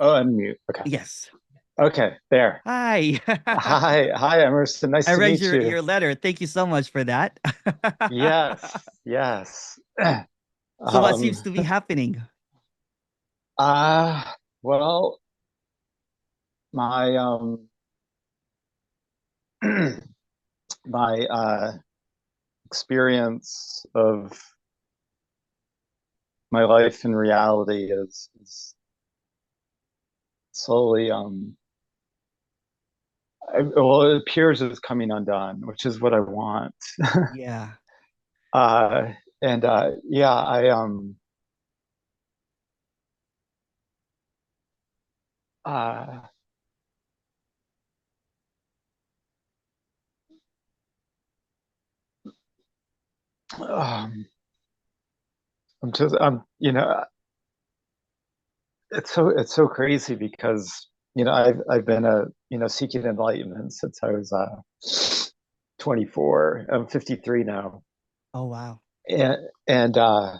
Oh, unmute. Okay. Yes. Okay, there. Hi. Hi, Emerson. Nice I to read meet your you. your letter. Thank you so much for that. Yes. So what Um, seems to be happening? uh, well, my my experience of my life in reality is slowly well, it appears it's coming undone, which is what I want. Yeah. Uh and yeah, uh um I'm it's so crazy because I've been seeking enlightenment since I was 24. I'm 53 now, Oh wow. and and uh,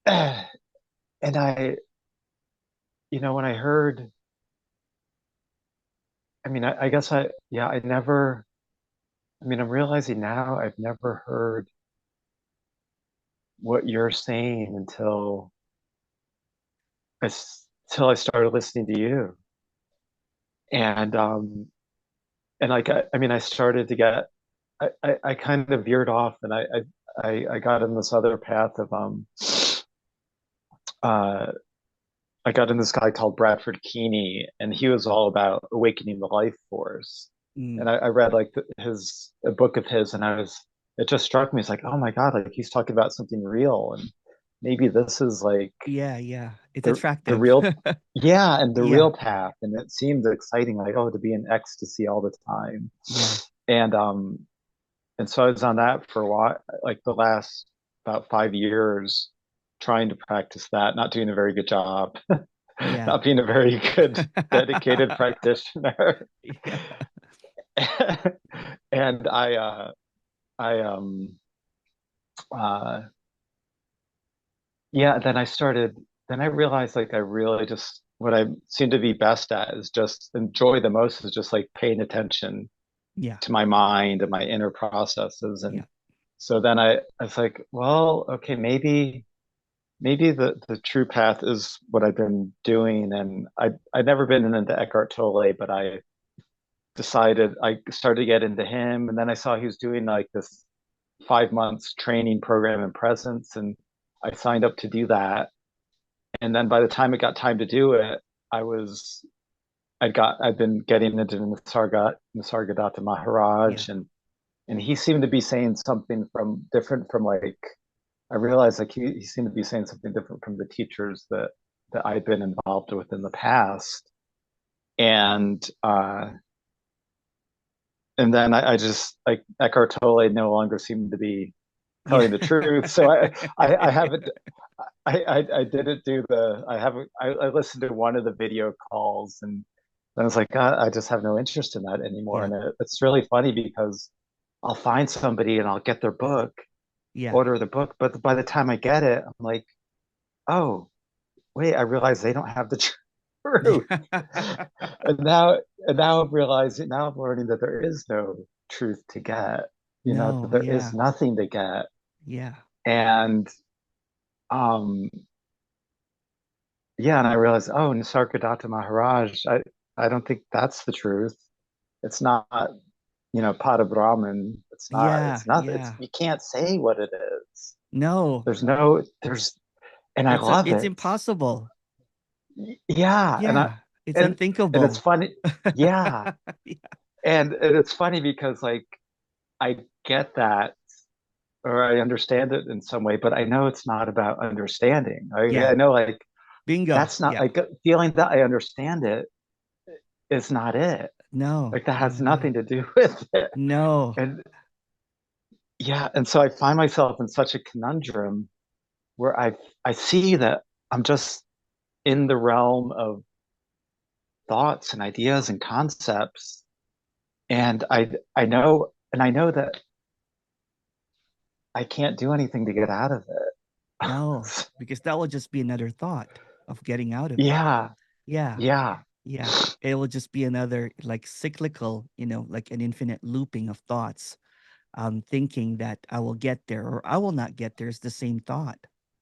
and I when I heard, I guess I never. I'm realizing now I've never heard what you're saying until I started listening to you, and like I started to get I kind of veered off and I got in this other path of uh I got in this guy called Bradford Keeney, and he was all about awakening the life force. And Mm. I read like a book of his, and it just struck me. It's like, oh my God, like he's talking about something real, and maybe this is like Yeah, yeah. It's the attractive. real, yeah, and the Yeah, real path. And it seemed exciting, like, oh, to be in ecstasy all the time. yeah, And so I was on that for a while, like the last about 5 years, trying to practice that, not doing a very good job, yeah. not being a very good, dedicated practitioner. Yeah. And I, uh, yeah, then I realized like I really just, what I seem to be best at is just enjoy the most is just like paying attention Yeah. to my mind and my inner processes. And Yeah. so then I was like, well, okay, maybe the true path is what I've been doing. And I'd never been into Eckhart Tolle, but I started to get into him, and then I saw he was doing like this 5 months training program in presence, and I signed up to do that. And then by the time it got time to do it, I was I'd been getting into Nisargadatta Yeah. Maharaj, and he seemed to be saying something from different from like I realized like he seemed to be saying something different from the teachers that I'd been involved with in the past. And then I just like Eckhart Tolle no longer seemed to be Yeah. telling the truth. So I haven't I didn't do the I haven't I listened to one of the video calls, and then I was like, God, I just have no interest in that anymore. Yeah. And it's really funny because I'll find somebody and I'll get their book, Yeah. order the book, but by the time I get it, I'm like, oh, wait, I realize they don't have the truth. And now I'm realizing, now I'm learning that there is no truth to get, that No, there is yeah. nothing to get. Yeah. And um yeah, and I realized, oh, Nisargadatta Maharaj, I don't think that's the truth. It's not, Pada Brahman. Yeah. It's not, it's, Yeah. you can't say what it is. No. And I love It's it. impossible. Yeah. Yeah. It's And it's unthinkable. funny. Yeah. Yeah. And it's funny because like, I get that, or I understand it in some way, but I know it's not about understanding. I Yeah. know like, Bingo. that's not Yeah. like feeling that I understand it is not it. No, Like that no, has no. nothing to do with it. No. And yeah, and so I find myself in such a conundrum where I see that I'm just in the realm of thoughts and ideas and concepts, and I know that I can't do anything to get out of No, it. because that will just be another thought of getting out of it. Yeah. Yeah. Yeah. Yeah. It will just be another like cyclical, like an infinite looping of thoughts. Thinking that I will get there or I will not get there is the same thought.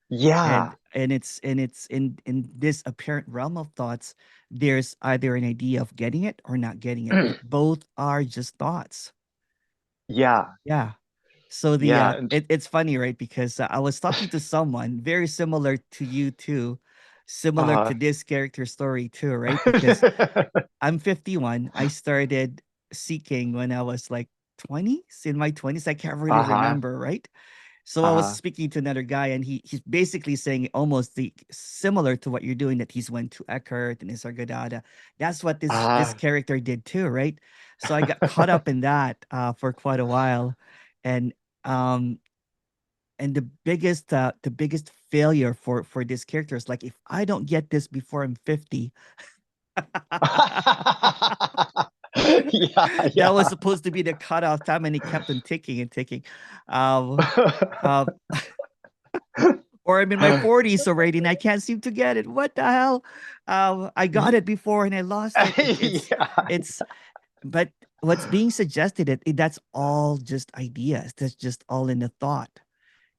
Yeah. And it's in this apparent realm of thoughts, there's either an idea of getting it or not getting it, but both are just thoughts. Yeah. Yeah. So Yeah. And it's funny, right? Because I was talking to someone very similar to you too, similar uh to this character story too, right? Because I'm 51. I started seeking when I was like 20s, in my 20s. I can't really uh-huh. remember, right? So I was Uh-huh. speaking to another guy, and he's basically saying almost the similar to what you're doing, that he's went to Eckhart and Nisargadatta. That's what this Uh-huh. character did too, right? So I got caught up in that for quite a while, and um the biggest failure for this character is like, if I don't get this before I'm 50. Yeah, That was yeah. supposed to be the cutoff time, and he kept on ticking and ticking. Um, uh, or I'm in my 40s already, and I can't seem to get it. What the hell? I got it before and I lost it. Yeah. It's, but what's being suggested, that's all just ideas. That's just all in the thought.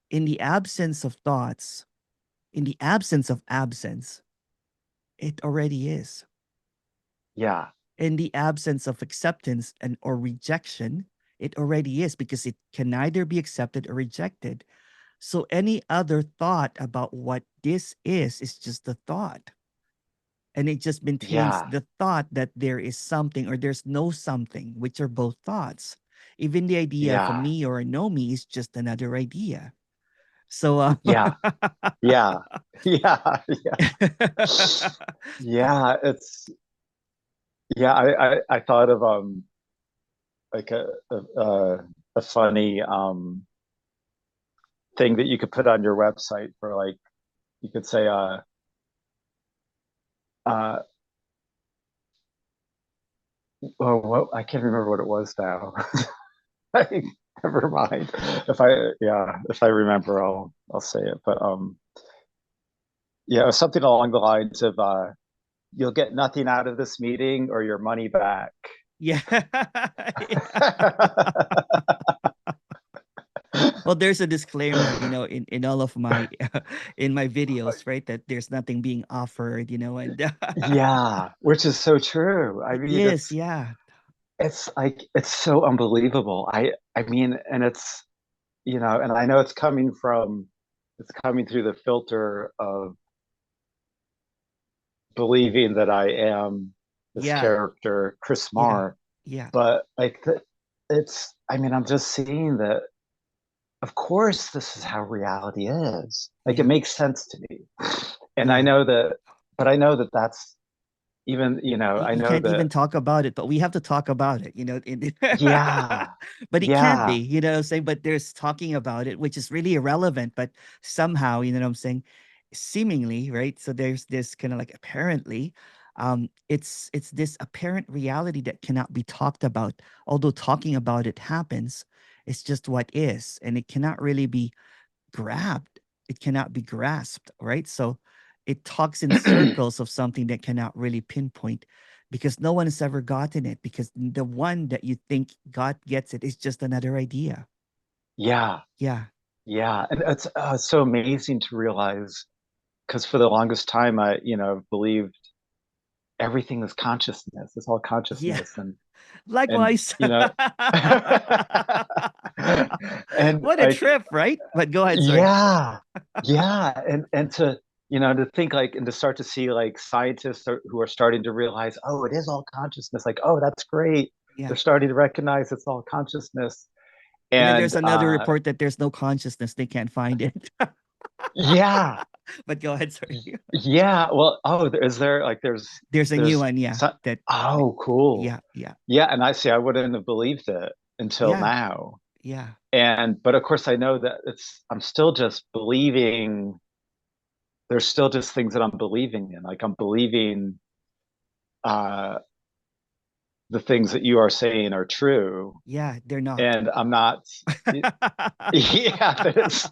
In the absence of thoughts, in the absence of absence, it already is. Yeah. In the absence of acceptance and or rejection, it already is, because it can neither be accepted or rejected. So any other thought about what this is just a thought. And it just maintains Yeah. the thought that there is something or there's no something, which are both thoughts. Even the idea of a Yeah. me or a no me is just another idea. So Yeah. Yeah. Yeah. Yeah. Yeah. It's yeah, I thought of like a funny thing that you could put on your website for like you could say uh oh what I can't remember what it was now. Never mind. If I yeah, if I remember I'll say it. But yeah, it was something along the lines of you'll get nothing out of this meeting or your money back. yeah. Well, there's a disclaimer, in all of my in my videos, right? That there's nothing being offered, and Yeah, which is so true. I it mean, is, yeah. it's like it's so unbelievable. I mean, and it's and I know it's coming through the filter of believing that I am this Yeah, character, Chris yeah, Marr, yeah, but like it's I mean, I'm just seeing that of course this is how reality is. Like it yeah, makes sense to me. And I yeah. know that but I know that that's even, You, I you know can't that even talk about it, but we have to talk about it, yeah. but it can't be, Yeah. what I'm saying? But there's talking about it, which is really irrelevant, but somehow, what I'm saying, seemingly, right? So there's this kind of like apparently, it's this apparent reality that cannot be talked about, although talking about it happens. It's just what is, and it cannot really be grabbed. It cannot be grasped, right? So it talks in circles of something that cannot really pinpoint, because no one has ever gotten it, because the one that you think God gets it is just another idea. Yeah. Yeah. Yeah. And it's so amazing to realize because for the longest time I, believed everything is consciousness. It's all Yeah. consciousness. And Likewise. and What a like trip, right? But go ahead, sorry. yeah. Yeah. And to to think like and to start to see like scientists who are starting to realize, oh, it is all consciousness. Like, oh, that's great. Yeah. They're starting to recognize it's all consciousness. And then And there's another report that there's no consciousness. They can't find it. yeah. But go ahead, sorry. Yeah. Well, oh, is there like There's a new there's one, yeah. some, That oh, cool. yeah, yeah, Yeah, and I see I wouldn't have believed it until yeah, now. yeah, And but of course I know that I'm still just believing there's still just things that I'm believing in. Like I'm believing uh the things that you are saying are true. yeah. They're not. And I'm not yeah, there's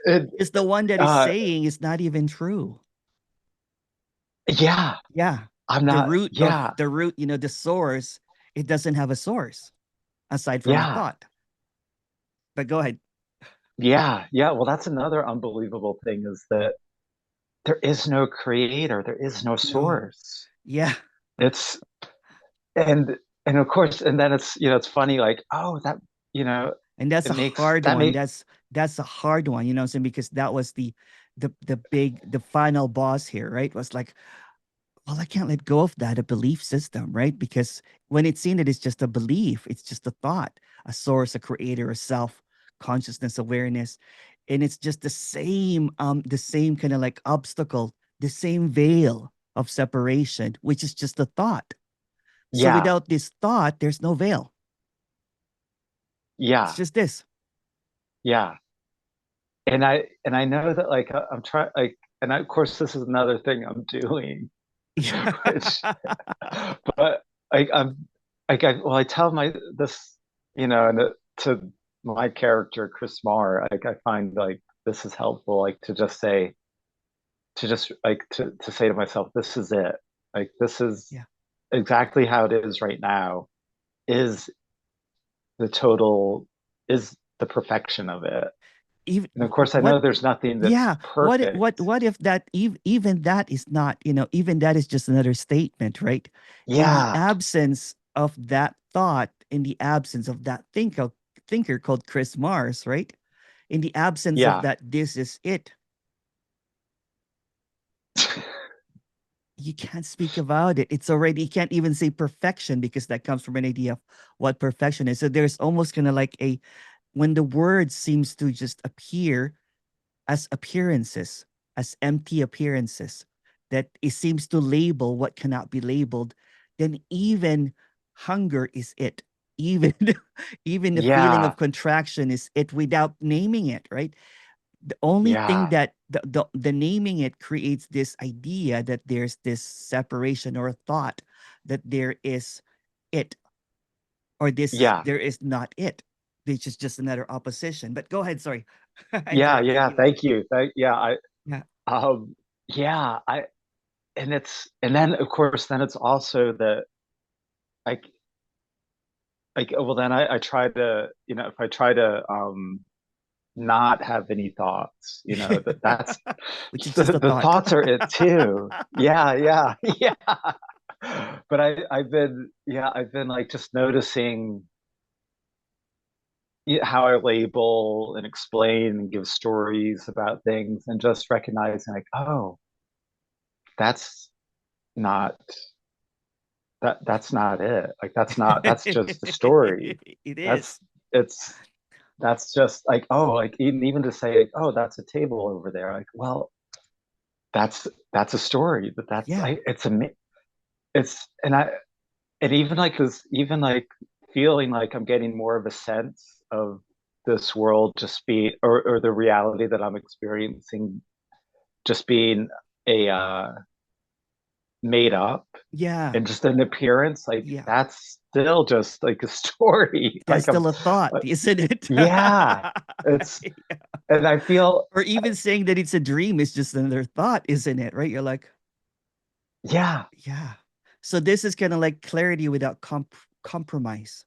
it Because the one that is uh saying is not even true. Yeah, Yeah. I'm The not. root of Yeah, the root, the source, it doesn't have a source aside from a yeah, thought. But go ahead. yeah, yeah. Well, that's another unbelievable thing is that there is no creator, there is no No. source. Yeah. It's and and of course, and then it's it's funny, like, oh, that you know, And that's it a makes hard that one. make That's a hard one, you know what I'm saying? Because that was the final boss here, right? Was like, well, I can't let go of that, a belief system, right? Because when it's seen that it's just a belief, it's just a thought, a source, a creator, a self, consciousness, awareness. And it's just the same kind of like obstacle, the same veil of separation, which is just a thought. So yeah, without this thought, there's no veil. It's yeah, just this. yeah. And I know that like I'm trying like and of course this is another thing I'm doing, which but I'm like I tell my this and to my character Chris Marr, like I find like this is helpful, like to just like to say to myself, this is it. Like this is Yeah. exactly how it is right now, is the total, is the perfection of it. Even And of course I what know there's nothing that's yeah, perfect. what if that even that is not, even that is just another statement, right? In the Yeah, absence of that thought, in the absence of that thinker called Chris Mars, right? In the absence of yeah, that, this is it. You can't speak about it. It's already, you can't even say perfection because that comes from an idea of what perfection is. So there's almost kind of like when the word seems to just appear as appearances, as empty appearances, that it seems to label what cannot be labeled, then even hunger is it. Even even the feeling yeah, of contraction is it without naming it, right? The only thing yeah, that the naming it creates this idea that there's this separation or thought that there is it, or this is yeah, there is not it, which is just another opposition. But go ahead, sorry. I yeah, interrupted yeah. you. Thank you. Yeah, Yeah. yeah, and then of course then it's also that like well then I try to if I try to not have any thoughts, that's Which is just a the thought. thoughts are it too. Yeah, yeah, yeah. But I've been like just noticing how I label and explain and give stories about things, and just recognizing like, oh, that's not that's not it. Like that's just the story. It That's is. it's that's just like, oh, like even to say like, oh, that's a table over there. Like, well, that's a story, but Yeah. it's and even like this, even like feeling like I'm getting more of a sense of this world just be or the reality that I'm experiencing just being a made up Yeah. and just an appearance, like Yeah. that's still just like a story. That's Like I'm still a thought, uh, isn't it? yeah, it's Yeah. and I feel Or even saying that it's a dream is just another thought, isn't it? Right? You're like, yeah, yeah. So this is kind of like clarity without compromise.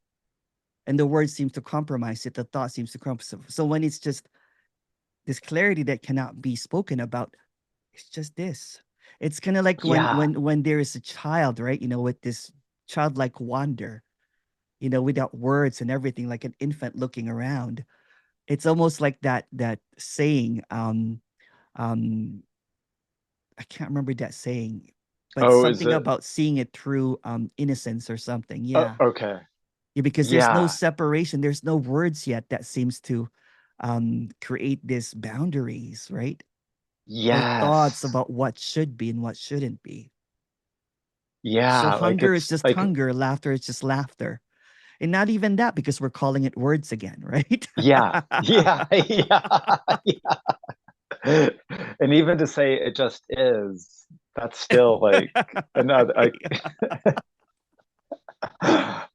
And the word seems to compromise it. The thought seems to compromise. So when it's just this clarity that cannot be spoken about, it's just this. It's kind of like when yeah, there is a child, right? With this childlike wonder, without words and everything, like an infant looking around. It's almost like that saying. Um, I can't remember that saying, but oh, is something it about seeing it through innocence or something. Yeah. okay, Yeah, because there's no yeah, separation, there's no words yet that seems to create these boundaries, right? Or thoughts yes, about what should be and what shouldn't be. So yeah, like hunger is it's just like hunger, laughter is just laughter. And not even that because we're calling it words again, right? yeah, yeah, yeah, yeah. And even to say it just is, that's still like another like Yeah.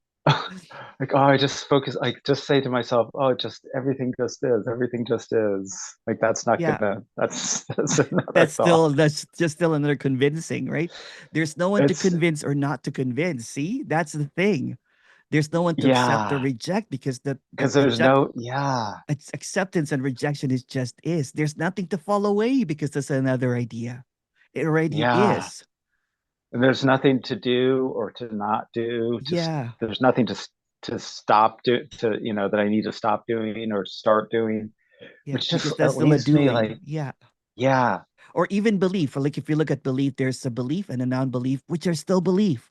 like, oh, I just focus, like just say to myself, oh, just everything just is. Like that's not Yeah, gonna, that's another thought. that's just still another convincing, right? There's no one to It's convince or not to convince. See, that's the thing. There's no one to accept or yeah, reject because the because there's reject no, yeah, acceptance and rejection is just is. There's nothing to fall away because that's another idea. It already yeah. is. And there's nothing to do or to not do. Just Yeah, there's nothing to stop to that I need to stop doing or start doing, yeah, which just because that's it still a leaves me doing. like, Yeah. yeah, Or even belief. Or like if you look at belief, there's a belief and a non-belief, which are still belief.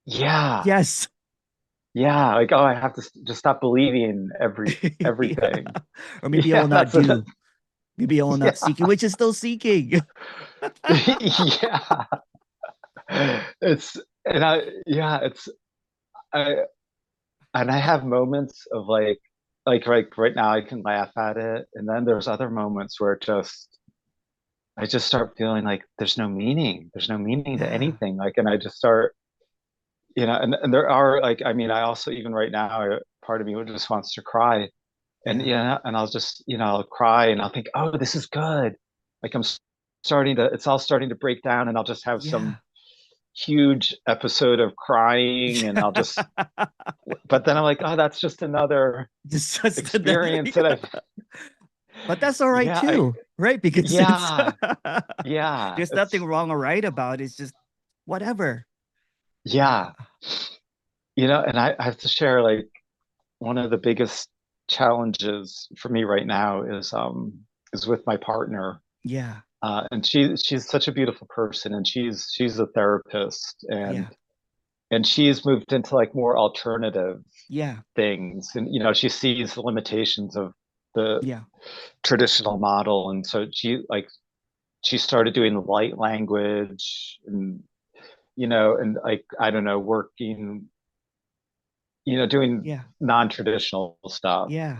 yeah, Yes. yeah. Like, oh, I have to just stop believing Yeah. everything. Or maybe I Yeah, will not that's it. do. Maybe I will not Yeah, seek it, which is still seeking. yeah. It's and I yeah, it's I and I have moments of like right now I can laugh at it, and then there's other moments where it just I just start feeling like there's no meaning. There's no meaning to Yeah. anything. Like, and I just start, and there are like, I mean, I also even right now, part of me just wants to cry, and Yeah. and I'll just, I'll cry and I'll think, oh, this is good. Like starting to, it's all starting to break down, and I'll just have some Yeah. huge episode of crying, and I'll just, but then I'm like, oh, that's just another Just another. experience that I've, But that's all right yeah, too, right? Because it's yeah, yeah, there's nothing wrong or right about it. It's just whatever. Yeah. yeah. And I have to share like one of the biggest challenges for me right now is with my partner. Yeah. And she's such a beautiful person, and she's a therapist, Yeah. and she's moved into like more alternative Yeah. things, and she sees the limitations of the Yeah. traditional model, and so she started doing the light language, and like I don't know, working, doing Yeah. non-traditional stuff. Yeah.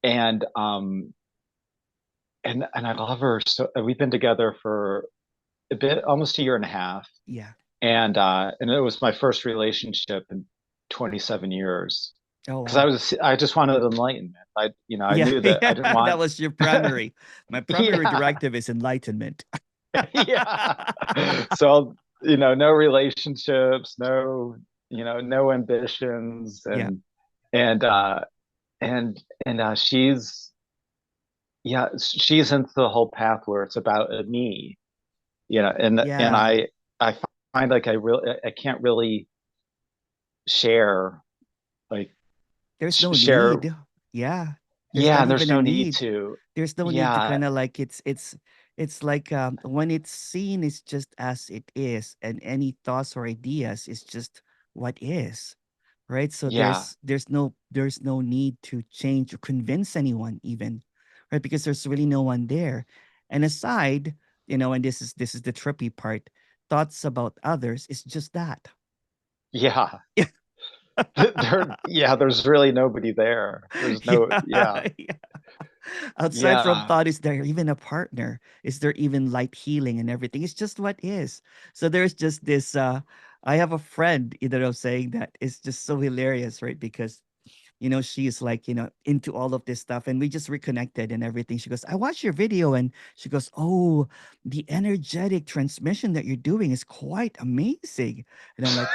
And um and and I love her. So we've been together for a bit, almost a year and a half, Yeah. and it was my first relationship in 27 years, Oh because wow. I just wanted enlightenment. I Yeah. knew that Yeah. I didn't That want. was your primary. My primary Yeah, directive is enlightenment. yeah. So no relationships, no ambitions, Yeah. and she's into the whole path where it's about a me, and Yeah. I find like I can't really share, like There's no share. need. Yeah. There's Yeah, not and there's even a no need need. to. There's no need to Yeah, kind of like it's like when it's seen it's just as it is and any thoughts or ideas is just what is, right? So yeah, there's no need to change or convince anyone even, right? Because there's really no one there. And aside, and this is the trippy part, thoughts about others is just that. yeah. There's really nobody there. There's no, Yeah. yeah, Yeah. Outside from yeah, thought, is there even a partner? Is there even light healing and everything? It's just what is. So there's just this I have a friend, saying that it's just so hilarious, right? Because she's like, into all of this stuff and we just reconnected and everything. She goes, I watched your video and she goes, oh, the energetic transmission that you're doing is quite amazing. And I'm like,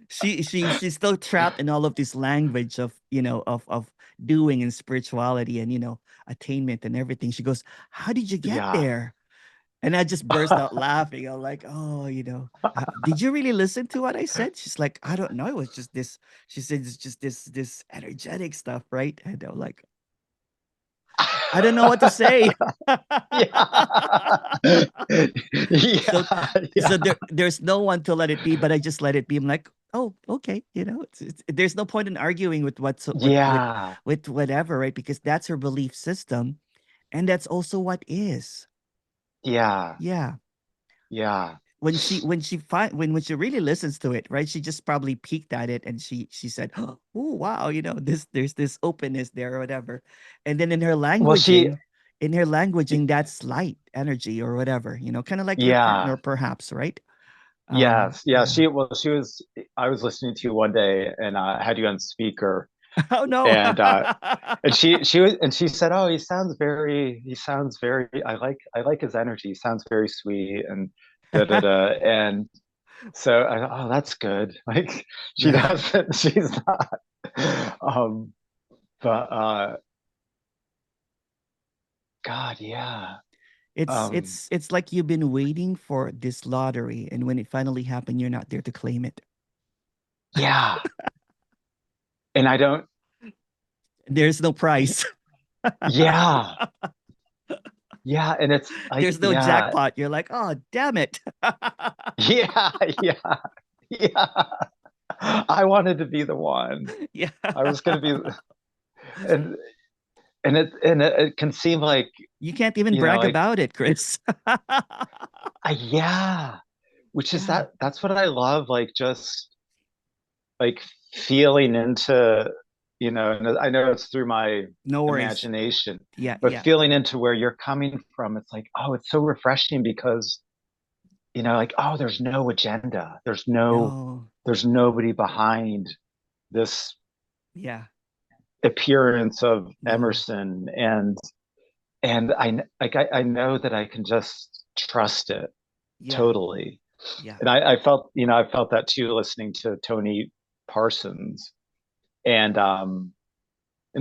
she's still trapped in all of this language of of doing and spirituality and attainment and everything. She goes, how did you get yeah. there? And I just burst out laughing. I'm like, oh, did you really listen to what I said? She's like, I don't know, it was just this. She said it's just this energetic stuff, right? And I'm like, I don't know what to say. Yeah. so Yeah, so yeah, there's no one to let it be, but I just let it be. I'm like, oh, okay, there's no point in arguing with what's yeah, with whatever, right? Because that's her belief system, and that's also what is. yeah, Yeah. yeah, When she really listens to it, right? She just probably peeked at it and she said, oh wow, there's this openness there or whatever. And then well, she, in her languaging, that's light energy or whatever, kind of like your yeah, partner perhaps, right? Yes, yeah. Yeah. She was. I was listening to you one day, and I had you on speaker, Oh no. and she said, "Oh, he sounds very. I like his energy. He sounds very sweet and da da da." And so oh, that's good. Like she Right. doesn't. She's not. Um, but God, yeah. Um, It's like you've been waiting for this lottery, and when it finally happened, you're not there to claim it. yeah. And I don't. There's no prize. Yeah, yeah. And it's like, There's no yeah, jackpot. You're like, oh, damn it. yeah, yeah, yeah. I wanted to be the one. Yeah. I was going to be, and it can seem like, You can't even you know, brag like about it, Chris. yeah, which is Yeah. that's what I love, like just like feeling into, and I know it's through my No worries. imagination, Yeah, but yeah. feeling into where you're coming from, it's like, oh, it's so refreshing because, like, oh, there's no agenda. No. There's nobody behind this Yeah. appearance of No. Emerson, and I know that I can just trust it Yeah. totally. Yeah. And I felt that too listening to Tony Parsons and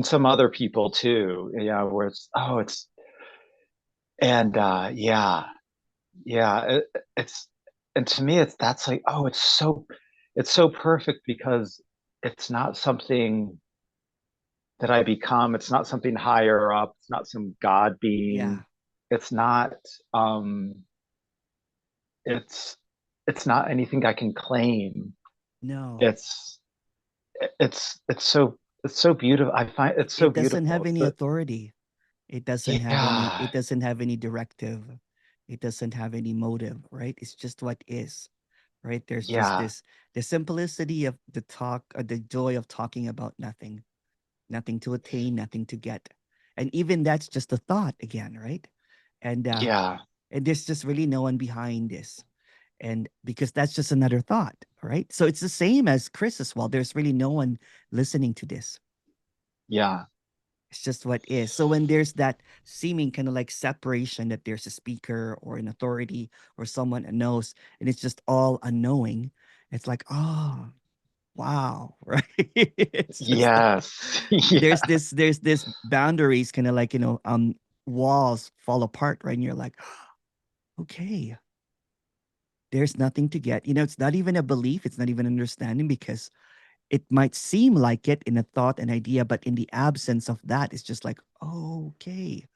some other people too, where it's and yeah, yeah, it's and to me that's like, oh, it's so perfect because it's not something that I become. It's not something higher up. It's not some God being. Yeah. It's not um it's it's not anything I can claim. No. It's it's so beautiful. I find it's so It doesn't have beautiful. It's any the authority. It yeah, doesn't have any directive. It doesn't have any motive, right? It's just what is, right? There's just yeah, this the simplicity of the talk, or the joy of talking about nothing, nothing to attain, nothing to get. And even that's just a thought again, right? And yeah, and there's just really no one behind this. And because that's just another thought, right? So it's the same as Chris as well. There's really no one listening to this. yeah, It's just what is. So when there's that seeming kind of like separation, that there's a speaker or an authority or someone that knows, and it's just all unknowing, it's like, oh, wow, right? It's just like yes, yeah, there's this boundaries kind of like, walls fall apart, right? And you're like, okay, there's nothing to get. It's not even a belief, it's not even understanding, because it might seem like it in a thought and idea, but in the absence of that, it's just like, okay.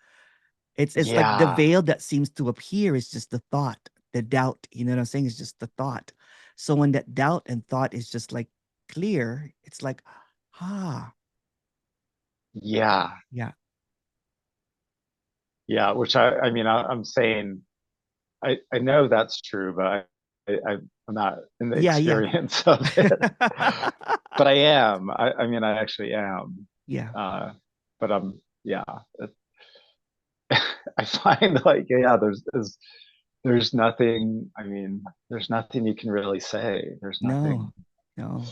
It's like the yeah, veil that seems to appear is just the thought, the doubt. You know what I'm saying? It's just the thought. So when that doubt and thought is just like clear, it's like, ah, yeah, yeah, yeah. Which I mean, I'm saying I know that's true, but I'm not in the yeah, yeah, experience of it. But I am. I mean, I actually am. yeah. Uh, but yeah. I find like, yeah, there's nothing. I mean, there's nothing you can really say. There's No, nothing. no.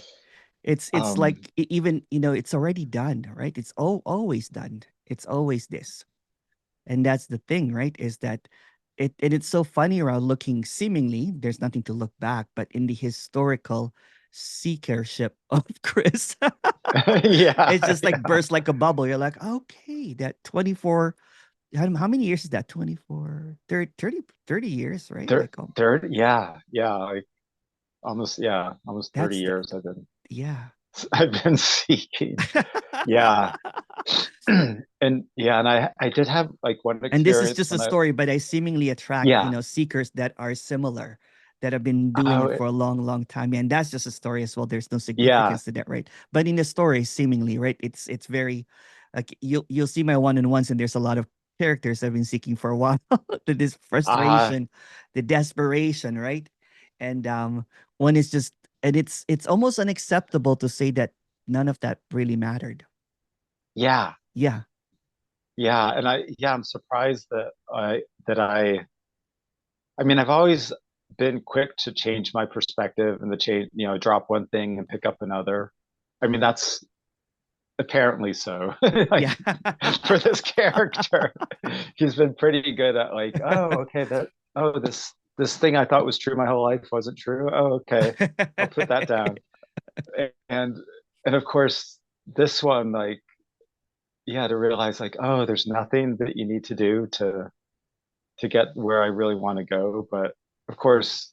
It's Um, like even it's already done, right? It's always done. It's always this. And that's the thing, right? Is that it's so funny around looking, seemingly there's nothing to look back, but in the historical seekership of Chris, yeah, it's just like yeah. burst like a bubble. You're like, okay, that 24, how many years is that? 24, 30, 30 years, right? Third, Like, oh, third, yeah, like almost 30 that's the, years yeah. I've been seeking. Yeah. And yeah, and I did have like one And this is experience just a when story, but I seemingly attract, yeah. seekers that are similar, that have been doing Oh, it for a long, long time. And that's just a story as well. There's no yeah. significance to that, right? But in the story, seemingly, right? It's very like you'll see my one-on-ones, and there's a lot of characters I've been seeking for a while. This Uh, frustration, the desperation, right? And one is just, and it's almost unacceptable to say that none of that really mattered. yeah. Yeah, Yeah, and I'm surprised that I mean, I've always been quick to change my perspective and the change, drop one thing and pick up another. I mean, that's apparently so. Like Yeah. for this character, he's been pretty good at like, oh, okay, this thing I thought was true my whole life wasn't true. Oh, okay, I'll put that down. And and of course, this one, like, yeah, to realize like, oh, there's nothing that you need to do to get where I really want to go. But of course,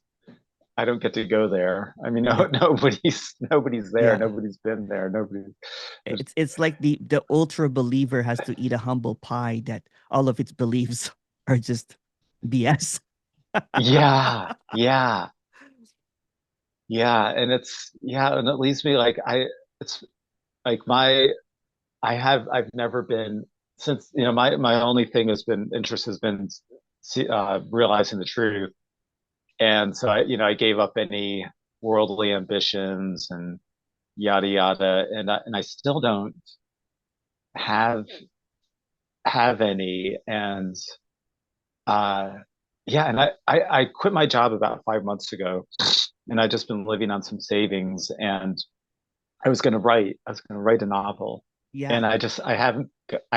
I don't get to go there. I mean, no, Yeah. nobody's there. Yeah. Nobody's been there. Nobody. There's, It's like the ultra believer has to eat a humble pie that all of its beliefs are just BS. yeah, yeah, yeah, and it leaves me like it's like I've never been since my only thing has been interest has been realizing the truth, and so I gave up any worldly ambitions and yada yada, and I still don't have have any, and uh yeah, and I quit my job about 5 months ago, and I just been living on some savings, and I was gonna write a novel, Yeah. and I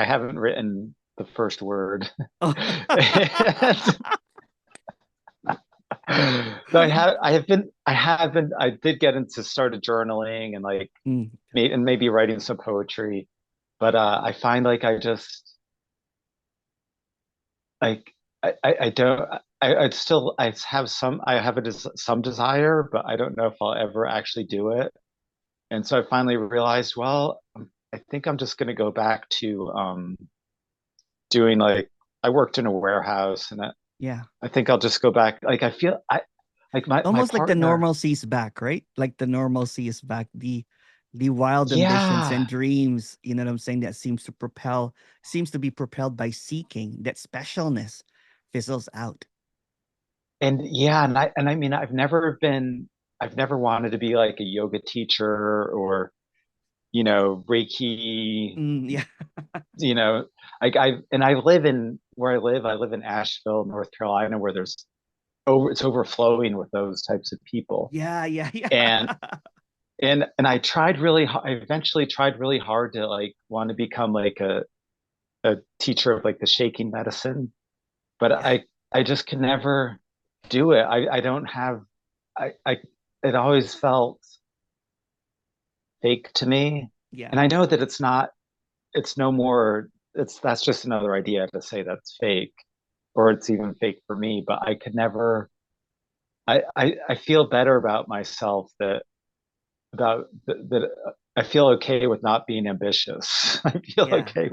haven't written the first word. Oh. So I did get into started journaling and like Mm, maybe writing some poetry, but I find like I just like I don't I still I have some desire, but I don't know if I'll ever actually do it. And so I finally realized, well, I think I'm just going to go back to doing like I worked in a warehouse, and yeah. I think I'll just go back. Like I feel I like my Almost like the partner. normalcy is back, right? Like the normalcy is back. The wild ambitions and Yeah, dreams, you know what I'm saying, that seems to be propelled by seeking, that specialness fizzles out. and yeah, and I mean I've never wanted to be like a yoga teacher or Reiki, Yeah. you know, like I live in where I live in Asheville, North Carolina, where it's overflowing with those types of people. Yeah, yeah, yeah. And and I eventually tried really hard to like want to become like a teacher of like the shaking medicine, but Yeah, I just can never do it. I don't have I it always felt fake to me. yeah, And I know that it's no more that's just another idea to say that's fake, or it's even fake for me, but I could never I feel better about myself that I feel okay with not being ambitious. I feel yeah, okay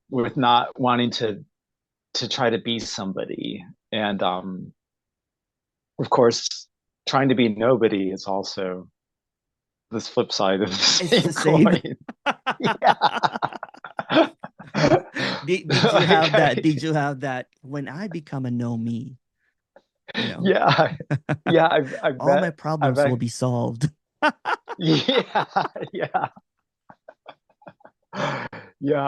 with not wanting to try to be somebody. And of course, trying to be nobody is also this flip side of the it's same the same. coin. Yeah. Did you Like have that? Did you have that when I become a no me, you know, yeah, yeah, all my I've problems will be solved. yeah, yeah. Yeah,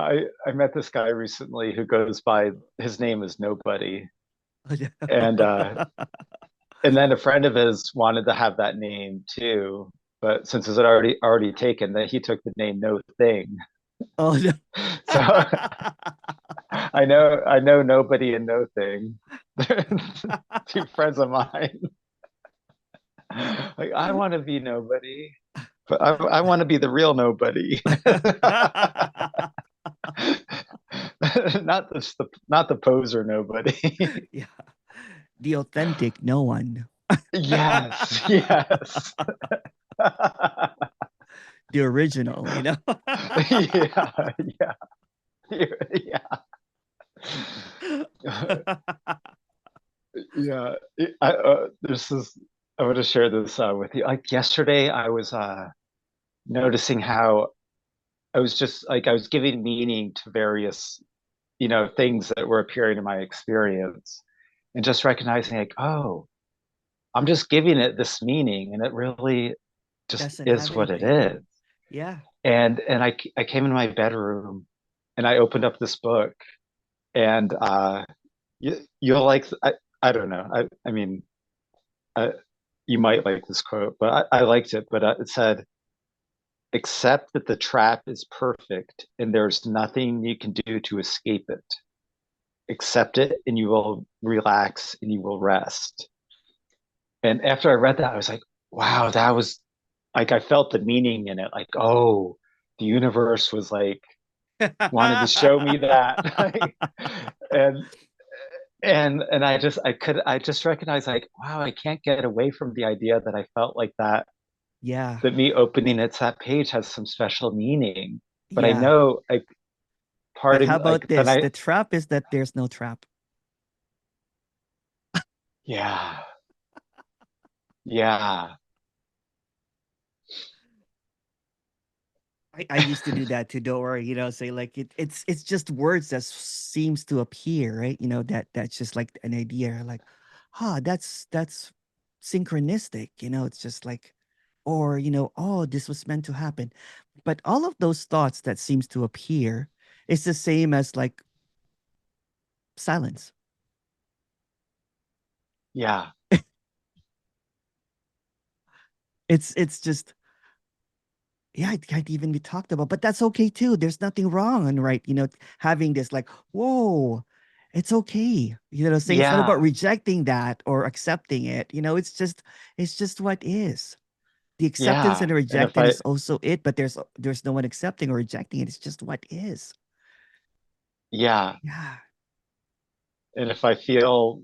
I met this guy recently who goes by his name is Nobody. And and then a friend of his wanted to have that name too, but since it's already taken, that he took the name No Thing. Oh no. So I know Nobody and No Thing. Two friends of mine. Like I want to be nobody, but I want to be the real nobody. Not the poser nobody. Yeah. The authentic no one. Yes, yes. The original, you know? Yeah, yeah, yeah. Yeah. This is I want to share this with you. Like yesterday, I was noticing how I was giving meaning to various things that were appearing in my experience, and just recognizing like, oh, I'm just giving it this meaning, and it really just Doesn't have is what it anything. is. Yeah. And I came in my bedroom, and I opened up this book, and you'll like I don't know. I mean, uh, you might like this quote, but I liked it. But it said, "Accept that the trap is perfect, and there's nothing you can do to escape it. Accept it, and you will relax, and you will rest." And after I read that, I was like, "Wow, that was like I felt the meaning in it. Like, oh, the universe was like wanted to show me that." and and I just recognized like, wow, I can't get away from the idea that I felt like Yeah. that me opening it's that page has some special meaning. But I Yeah. know like part But of how me about like then this? I The trap is that there's no trap. yeah, yeah. I used to do that too. Don't worry, say like it's just words that seems to appear, right? That's just like an idea, like, that's synchronistic, it's just like, or oh, this was meant to happen. But all of those thoughts that seems to appear is the same as like silence. Yeah. It's just, yeah, it can't even be talked about, but that's okay too. There's nothing wrong and right, having this like, whoa, it's okay. Saying it's not about Yeah. rejecting that or accepting it. It's just what is. The acceptance and Yeah. the And if rejecting I is also it, but there's no one accepting or rejecting it. It's just what is. yeah. Yeah, And if I feel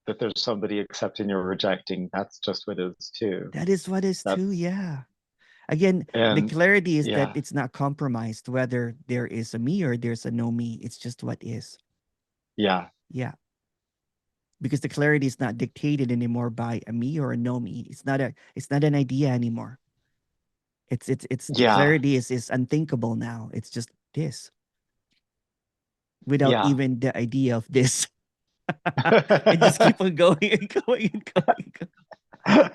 that there's somebody accepting or rejecting, that's just what it is too. that is what is too. That's Yeah. Again, the and clarity is that yeah. it's not compromised whether there is a me or there's a no me. It's just what is. Yeah. Yeah. Because the clarity is not dictated anymore by a me or a no me. It's not an idea anymore. It's the Yeah. clarity is unthinkable now. It's just this without Yeah. even the idea of this. And just keep on going and going and going.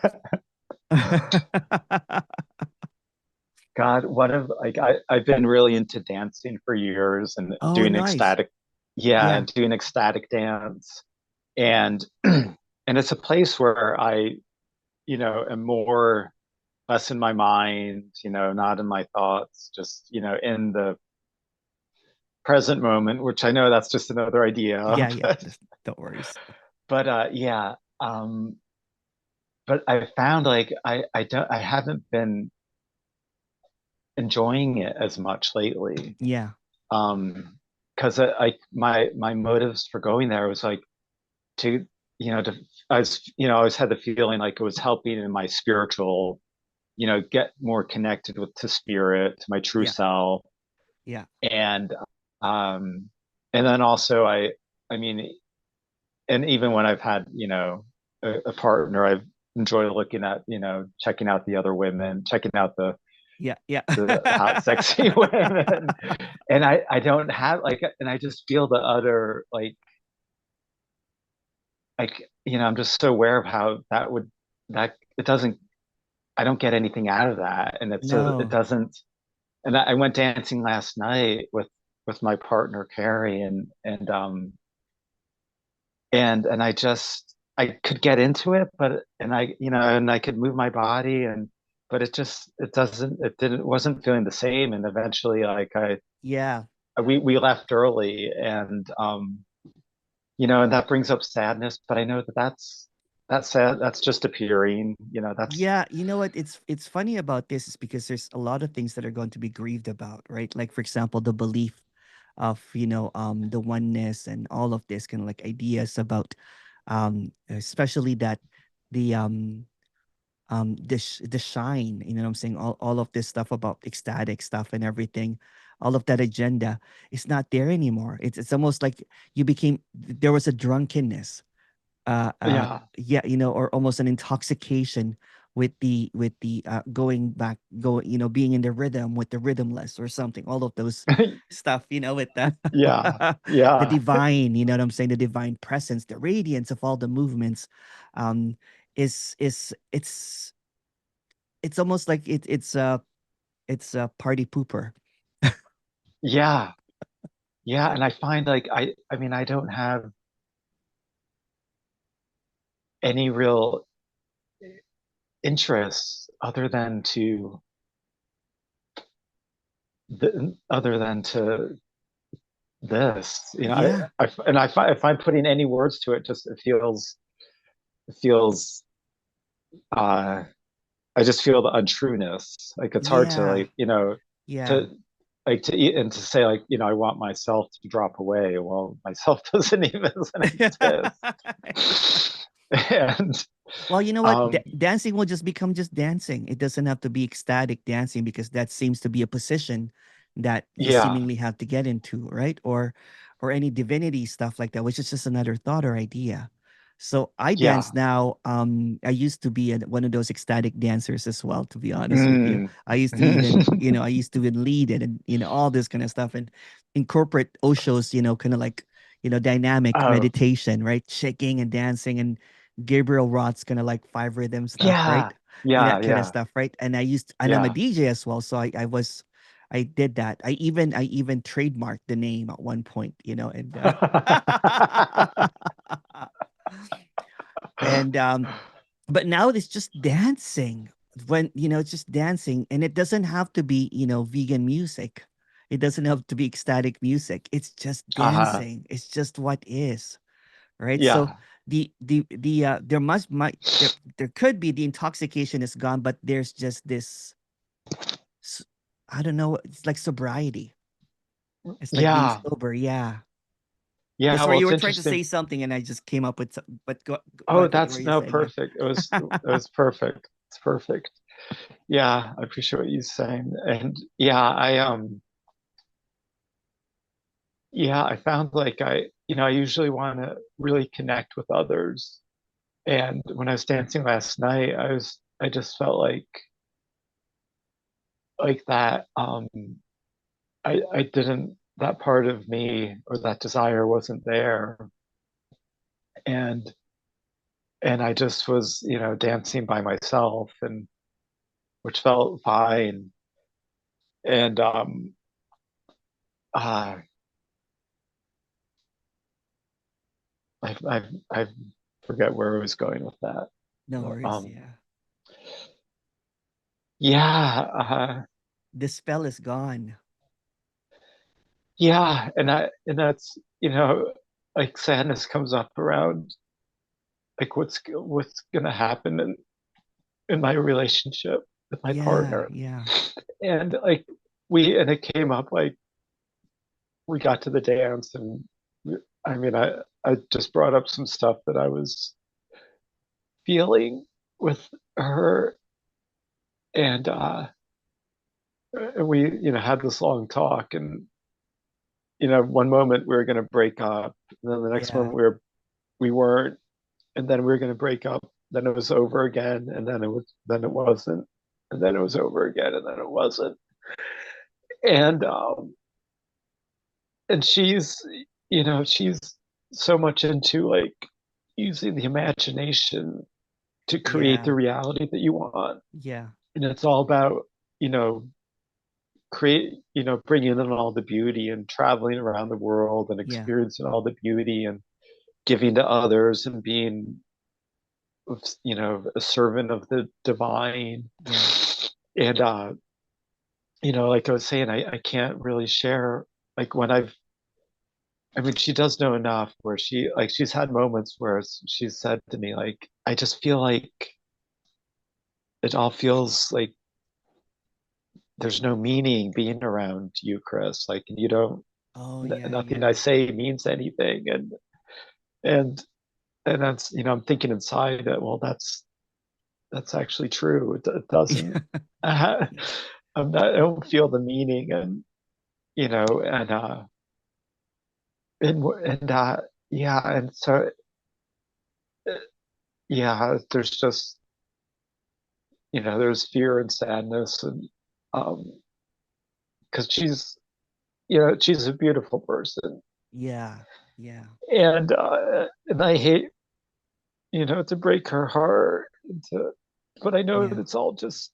God, one of like I've been really into dancing for years and Oh, doing nice. ecstatic, yeah, Yeah. and doing ecstatic dance. And and it's a place where I, am more less in my mind, not in my thoughts, just, in the present moment, which I know that's just another idea. Yeah, yeah. But Don't worry. yeah. But I found like I haven't been enjoying it as much lately. Yeah. Because my motives for going there was like to to I always had the feeling like it was helping in my spiritual, get more connected with to spirit, to my true Yeah. self. Yeah. And um and then also I mean, and even when I've had, a partner, I've enjoyed looking at, checking out the other women, checking out Yeah. Yeah. the hot, sexy women. And I don't have like, and I just feel the utter like, I'm just so aware of how that it doesn't, I don't get anything out of that. And it No. doesn't, and I went dancing last night with my partner, Carrie, and I could get into it, but, and I could move my body but it didn't, wasn't feeling the same. And eventually like Yeah. we left early and that brings up sadness, but I know that's sad. That's just appearing, that's Yeah, you know what? It's funny about this is because there's a lot of things that are going to be grieved about, right? Like for example, the belief of, the oneness and all of this kind of like ideas about especially that the shine, what I'm saying, all of this stuff about ecstatic stuff and everything, all of that agenda is not there anymore. It's almost like there was a drunkenness, yeah. yeah, or almost an intoxication with the going back, being in the rhythm with the rhythmless or something, all of those stuff, with the Yeah. the Yeah. divine, what I'm saying, the divine presence, the radiance of all the movements, um is it's almost like it's a party pooper. Yeah. Yeah. And I find like I mean I don't have any real. interests other than to this. Yeah, If I'm putting any words to it, just it feels uh I just feel the untrueness. Like it's hard to yeah, like, yeah. to to eat and to say like, I want myself to drop away. Well, myself doesn't exist. And Well, you know what? um Dancing will just become just dancing. It doesn't have to be ecstatic dancing because that seems to be a position that you yeah, seemingly have to get into, right? Or any divinity stuff like that, which is just another thought or idea. So I dance yeah. now. I used to be one of those ecstatic dancers as well, to be honest with you. Mm. I used to even, I used to even lead it and, all this kind of stuff and incorporate Osho's, kind of like, dynamic Oh, meditation, right? Shaking and dancing and Gabriel Roth's kind of like five rhythm stuff, yeah, right? yeah, That kind of yeah, stuff, right? And I'm a yeah. DJ as well, so I did that. I even trademarked the name at one point, and and but now it's just dancing. When it's just dancing, and it doesn't have to be vegan music. It doesn't have to be ecstatic music. It's just Uh-huh. dancing. It's just what is, right? So Yeah. there could be, the intoxication is gone, but there's just this I don't know, it's like sobriety. It's like being Yeah. sober. Yeah. Yeah, Yeah. sorry, Well, you it's were trying to interesting. say something and I just came up with but go Oh, ahead. What were that's you no saying? perfect. It was perfect. It's perfect. Yeah, I appreciate what you're saying. And I found like I usually want to really connect with others. And when I was dancing last night, I just felt like that I didn't that part of me or that desire wasn't there. And I just was, dancing by myself, and which felt fine. And uh I forget where I was going with that. No Well, worries. Yeah. yeah, The spell is gone. yeah, and that's, like sadness comes up around like what's gonna happen in my relationship with my Yeah, partner. yeah, And like and it came up like we got to the dance, and I mean I just brought up some stuff that I was feeling with her, and we had this long talk, and one moment we were going to break up, and then the next yeah, moment we weren't, and then we were going to break up, then it was over again, and then it wasn't, and then it was over again, and then it wasn't. And she's so much into like using the imagination to create yeah, the reality that you want, yeah, and it's all about you know bringing in all the beauty and traveling around the world and yeah, experiencing all the beauty and giving to others and being a servant of the divine. yeah. And like I was saying, I can't really share like when I mean, she does know enough where she's had moments where she's said to me like, I just feel like it all feels like there's no meaning being around you, Chris. Like you don't, Oh yeah, nothing I yeah. say means anything. And that's, I'm thinking inside that, well, that's actually true. It doesn't. I Yeah. I don't feel the meaning, and and yeah, and so uh, yeah, there's just there's fear and sadness, and um, because she's a beautiful person, Yeah, yeah, and I hate to break her heart, but I know that yeah. it's all just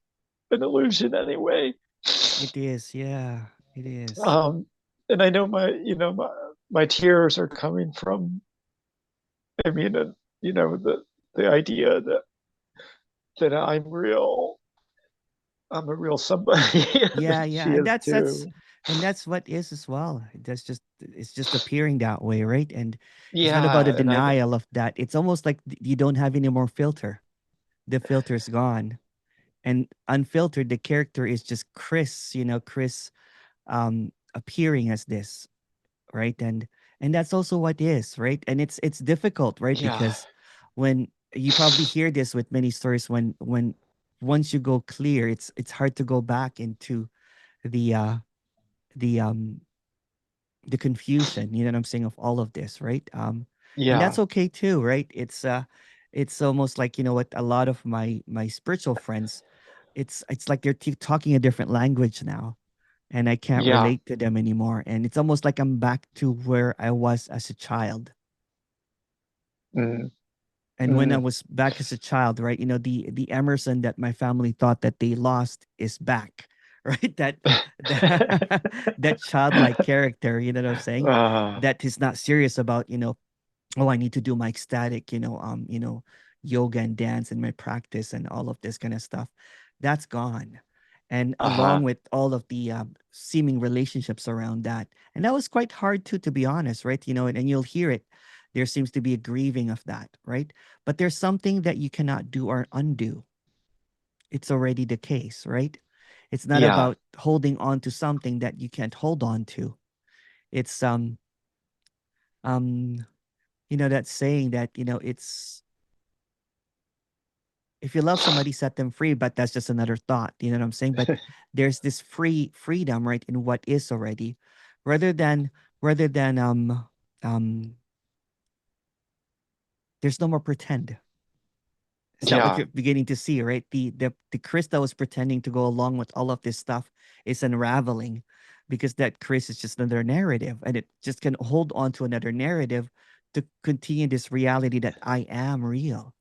an illusion anyway. It is. Yeah, it is. Um, and I know my tears are coming from, I mean, the idea that that I'm real. I'm a real somebody. Yeah, yeah. She And is that's too. and that's what is as well. That's just it's just appearing that way, right? And it's not about a Yeah, and I denial of that. It's almost like you don't have any more filter. The filter's gone. And unfiltered, the character is just Chris, Chris appearing as this, right? And that's also what is, right? And it's difficult, right? yeah, Because when you probably hear this with many stories, when once you go clear, it's hard to go back into the the um the confusion, you know what I'm saying, of all of this, right? And that's yeah, okay too, right? It's almost like, you know what, a lot of my spiritual friends, it's like they're talking a different language now, and I can't yeah. relate to them anymore. And it's almost like I'm back to where I was as a child. Mm, And when I mm, was back as a child, right, the Emerson that my family thought that they lost is back, right? That that childlike character, you know what I'm saying? uh, That is not serious about, oh, I need to do my ecstatic, yoga and dance in my practice and all of this kind of stuff. That's gone. And along uh-huh. with all of the seeming relationships around that. And that was quite hard too, to be honest, right? And you'll hear it. There seems to be a grieving of that, right? But there's something that you cannot do or undo. It's already the case, right? It's not Yeah, about holding on to something that you can't hold on to. It's um that saying that, it's if you love somebody, set them free, but that's just another thought, you know what I'm saying? But there's this freedom, right, in what is already, rather than rather than there's no more pretend. Is that what yeah, you're beginning to see, right? The Chris that was pretending to go along with all of this stuff is unraveling, because that Chris is just another narrative, and it just can hold on to another narrative to continue this reality that I am real.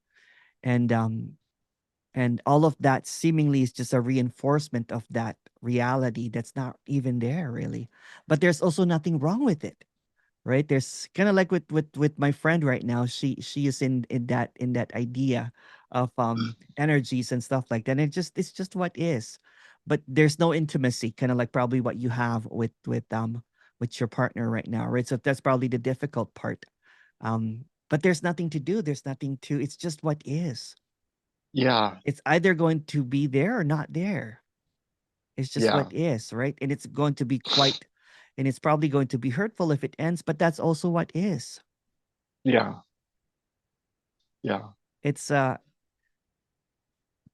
And all of that seemingly is just a reinforcement of that reality that's not even there really. But there's also nothing wrong with it, right? There's kind of like with my friend right now. She is in that idea of energies and stuff like that, and it's just what is. But there's no intimacy, kind of like probably what you have with your partner right now, right? So that's probably the difficult part. But there's nothing to do, there's nothing to, it's just what is. yeah, It's either going to be there or not there. It's just what yeah, is, right? And it's going to be quite, and it's probably going to be hurtful if it ends, but that's also what is. yeah, yeah. It's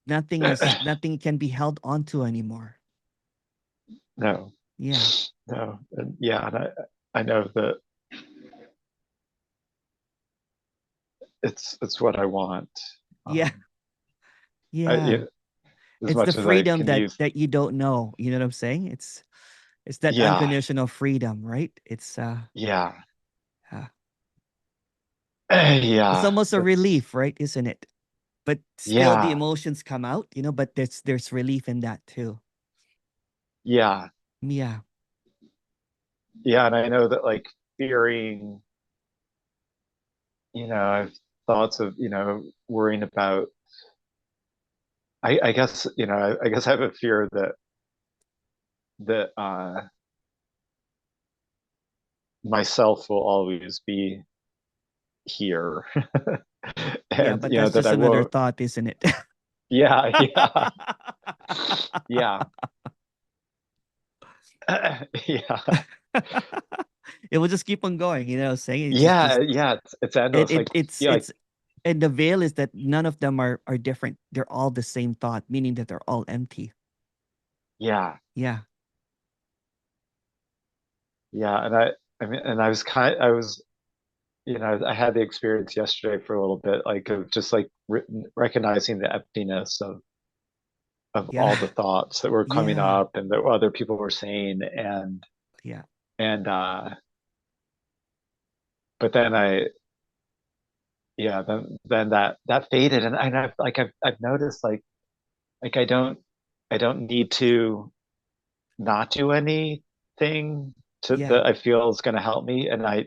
nothing can be held onto anymore. No, Yeah. no, and yeah, and I know that it's what I want. Yeah. Um, Yeah. as It's the much as I freedom can that use. that you don't know. You know what I'm saying? It's that Yeah, unconditional freedom, right? yeah, Uh it's yeah. almost a That's relief, right? Isn't it? But still the yeah, emotions come out, but there's relief in that too. yeah, Yeah. yeah. And I know that like fearing, I've thoughts of, worrying about. I guess, I guess I have a fear that myself will always be here, Yeah, and but that's that just I another won't. thought, isn't it? Yeah, yeah, yeah, yeah, It will just keep on going, saying it's yeah, just yeah. It's it, endless. it Like it's yeah, like it's and the veil is that none of them are different. They're all the same thought, meaning that they're all empty. yeah, Yeah. yeah. And I mean, and I was, I had the experience yesterday for a little bit, like of just like recognizing the emptiness of Yeah. all the thoughts that were coming Yeah. up and that other people were saying, Yeah. and but then yeah, then that faded, and I've noticed like I don't need to not do anything Yeah. that I feel is going to help me, and I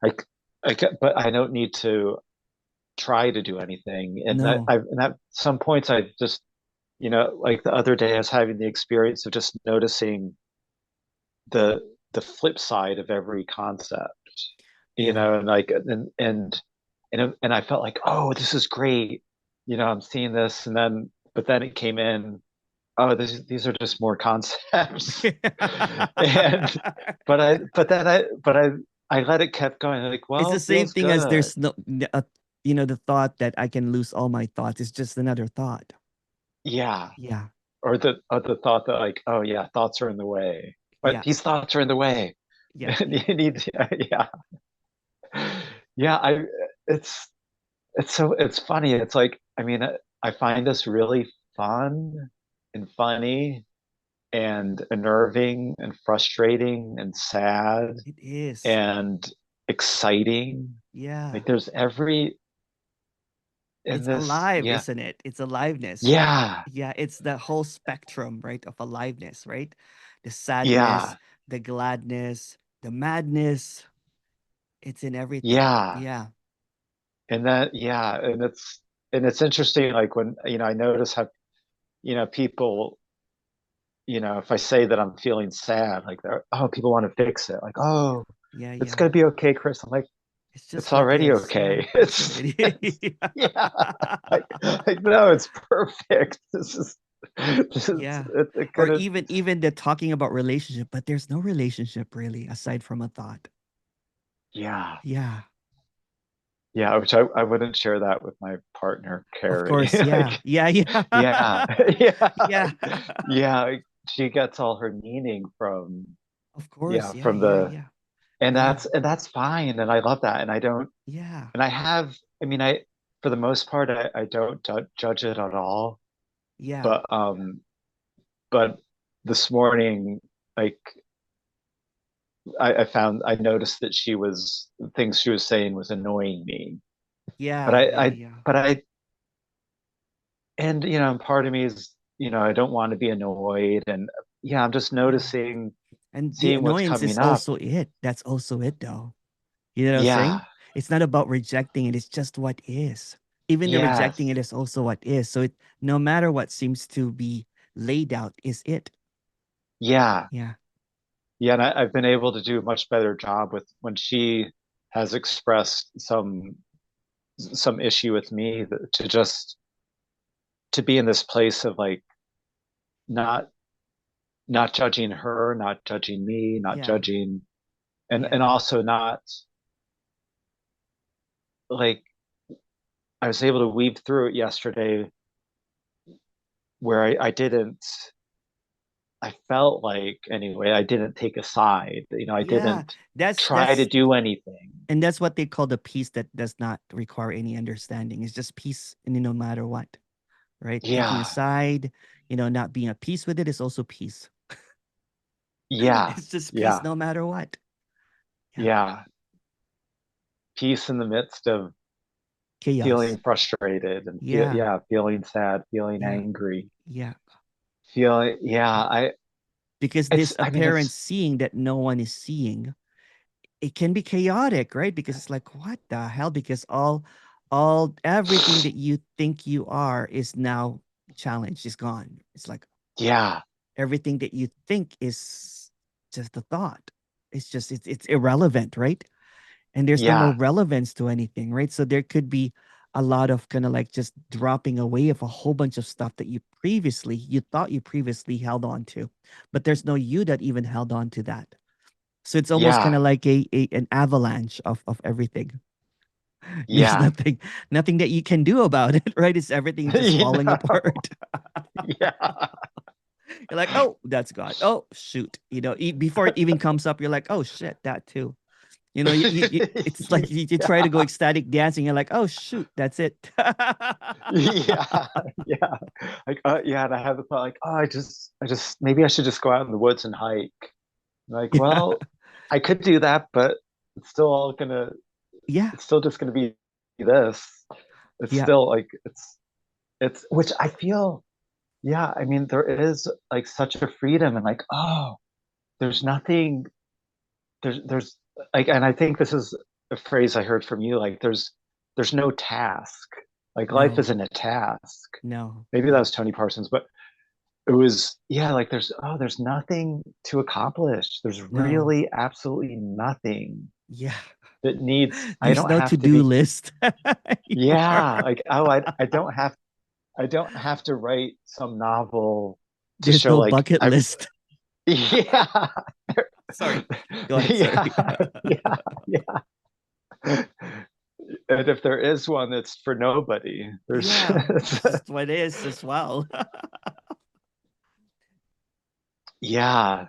but I don't need to. try to do anything. And that No. I've and at some points I just, like the other day I was having the experience of just noticing the the flip side of every concept, Yeah. and like and I felt like, oh, this is great. I'm seeing this, and then but then it came in, oh, these are just more concepts. and but I let it kept going. Like, It's well, the it same feels thing as good. there's no, the thought that I can lose all my thoughts. It's just another thought. Yeah. Yeah. Or the thought that, like, oh yeah, thoughts are in the way. But Yeah. these thoughts are in the way. Yeah. And Yeah. you need to, yeah. Yeah, it's it's funny. It's like, I mean, I find this really fun and funny and unnerving and frustrating and sad It is. and exciting. Yeah. Like there's every in It's this, alive, yeah, isn't it? It's aliveness. yeah, Yeah, it's the whole spectrum, right, of aliveness, right? The sadness, yeah, the gladness, the madness. It's in everything. yeah. Yeah. And that, yeah, and it's interesting, like when, I notice how, people, if I say that I'm feeling sad, like people want to fix it. Like, oh, Yeah. it's Yeah. gonna be okay, Chris. I'm like, It's just it's what already is. Yeah. okay. It's It's, already. it's yeah. Like no, it's perfect. This is Yeah. it Or could have, even the talking about relationship, but there's no relationship really aside from a thought. yeah, Yeah. yeah, which I wouldn't share that with my partner, Of Carrie. course. Yeah. Like, Yeah. yeah, Yeah. yeah, Yeah. yeah. She gets all her meaning from, Of course. yeah, Yeah. from Yeah. the Yeah. and Yeah. that's fine, and I love that, and I don't, Yeah. and I have, I mean, for the most part, I don't judge it at all, Yeah. but this morning, like, I noticed that things she was saying was annoying me, but Yeah. I Yeah. I Yeah. but I and part of me is, I don't want to be annoyed, and yeah, I'm just Yeah. noticing, And the seeing what's annoyance is coming up. also it. That's also it, though. You know what I'm saying? Yeah, It's not about rejecting it. It's just what is. Even the rejecting yes, it is also what is. So no matter what seems to be laid out, is it. yeah, Yeah. yeah, and I've been able to do a much better job with when she has expressed some issue with me, to just to be in this place of, like, not not judging her, not judging me, not Yeah. judging, and Yeah. also not, like, I was able to weave through it yesterday, where I didn't, I felt like, anyway, I didn't take a side, I Yeah. didn't That's try to that's do anything. and that's what they call the peace that does not require any understanding. It's just peace, and no matter what, right? Taking Yeah, aside, not being at peace with it is also peace. yeah, It's just peace yeah, no matter what. Yeah. yeah. Peace in the midst of Chaos. feeling frustrated, and Yeah. feeling sad, feeling Yeah. angry, Yeah. feeling, yeah, Because this I mean, apparent seeing that no one is seeing, it can be chaotic, right? Because it's like, what the hell? Because everything that you think you are is now challenged, is gone. It's like yeah, everything that you think is just a thought. It's irrelevant, right? And there's no more yeah, relevance to anything, right? So there could be a lot of kind of like just dropping away of a whole bunch of stuff that you thought you previously held on to, but there's no you that even held on to that. So it's almost kind yeah, of like an avalanche of everything. There's yeah. nothing that you can do about it, right? It's everything just you falling know apart. yeah. You're like, oh, that's gone. Oh, shoot. Before it even comes up, you're like, oh shit, that too. It's like you try to go Yeah, ecstatic dancing. You're like, oh shoot, that's it. yeah, yeah. Like, yeah, and I have the thought, like, oh, I just maybe I should just go out in the woods and hike. Like, Yeah, well, I could do that, but it's still all gonna yeah, it's still just gonna be this. It's yeah, still like, it's which I feel, yeah, I mean, there is, like, such a freedom, and, like, oh, there's nothing, there's like, and I think this is a phrase I heard from you, like, there's no task. Like life No, isn't a task. no, Maybe that no. was Tony Parsons, but it was, yeah, like there's nothing to accomplish. There's No. really absolutely nothing Yeah. that needs, I There's don't no have to to-do be, list anymore. yeah, like, I don't have to write some novel to There's show no like bucket I, list. yeah, Sorry. Go ahead. Sorry. yeah, yeah, yeah. And if there is one, it's for nobody. There's, Yeah, it's just what it is as well. yeah,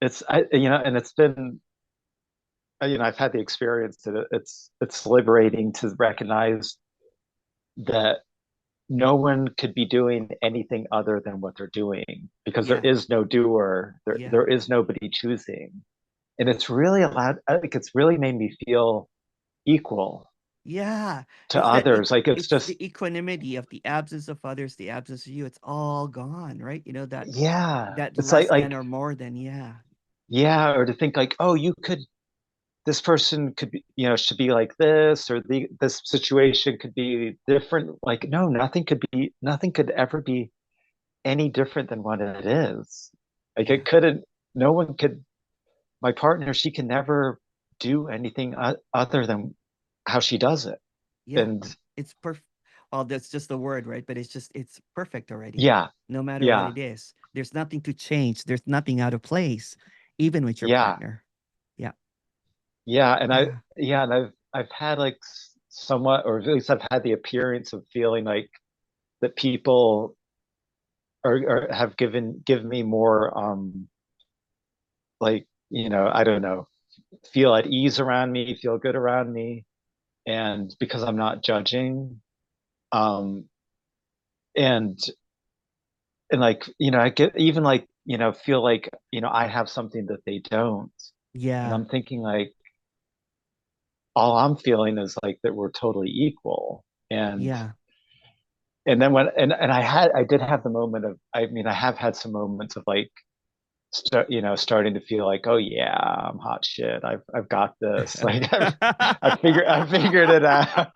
and it's been, I've had the experience that it's liberating to recognize that no one could be doing anything other than what they're doing because there Yeah, is no doer, yeah, there is nobody choosing, and it's really allowed. I think it's really made me feel equal yeah. to It's that others. Like it's it's just, the equanimity of the absence of others, the absence of you. It's all gone, right? You know that yeah, that it's less than like or more than. Yeah, yeah, or to think like, oh, you could, this person could be, should be like this, or this situation could be different. Like, no, nothing could ever be any different than what it is. Like yeah, it couldn't, no one could, my partner, she can never do anything other than how she does it. yeah. And It's perfect. Well, that's just the word, right? But it's perfect already. yeah, No matter what yeah, it is, there's nothing to change. There's nothing out of place, even with your yeah, partner. Yeah, yeah. And yeah, I've had like somewhat, or at least I've had the appearance of feeling like that people are have given me more like, I don't know, feel at ease around me, feel good around me, and because I'm not judging, um and like, I get even like, feel like, I have something that they don't, and yeah, I'm thinking like all I'm feeling is like that we're totally equal. yeah. And then and I did have the moment of, I mean, I have had some moments of like starting to feel like, oh yeah, I'm hot shit. I've got this. Like I figured it out.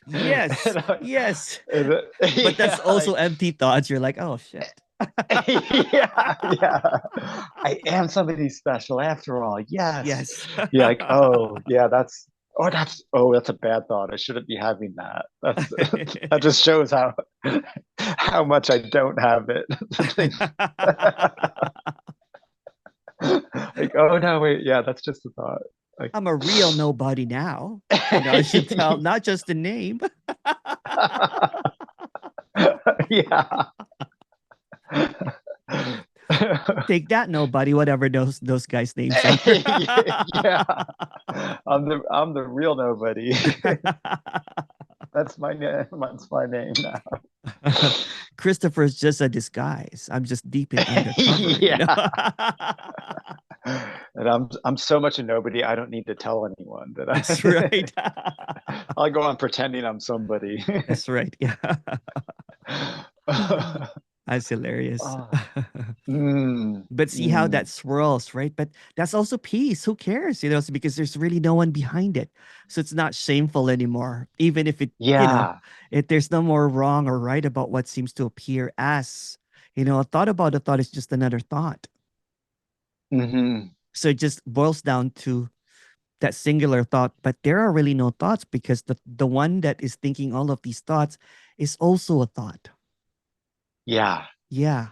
Yes, and yes. and, But that's yeah, also like empty thoughts. You're like, oh shit. yeah, yeah. I am somebody special after all. Yes. Yes. Yeah, like, oh yeah, that's a bad thought. I shouldn't be having that. That's that just shows how much I don't have it. Like, oh no, wait, yeah, that's just a thought. Like I'm a real nobody now. I should tell, not just the name. yeah. Take that, nobody, whatever those guys' names are. yeah. I'm the real nobody. That's my name. That's my name now. Christopher's just a disguise. I'm just deep in undercover. Yeah. And I'm so much a nobody. I don't need to tell anyone That's right. that I'll go on pretending I'm somebody. That's right. Yeah. That's hilarious. Oh, mm, But see how that mm. swirls, right? But that's also peace. Who cares? Because there's really no one behind it. So it's not shameful anymore. Even if Yeah. if there's no more wrong or right about what seems to appear as, a thought about a thought is just another thought. Hmm. So it just boils down to that singular thought, but there are really no thoughts because the one that is thinking all of these thoughts is also a thought. Yeah. Yeah.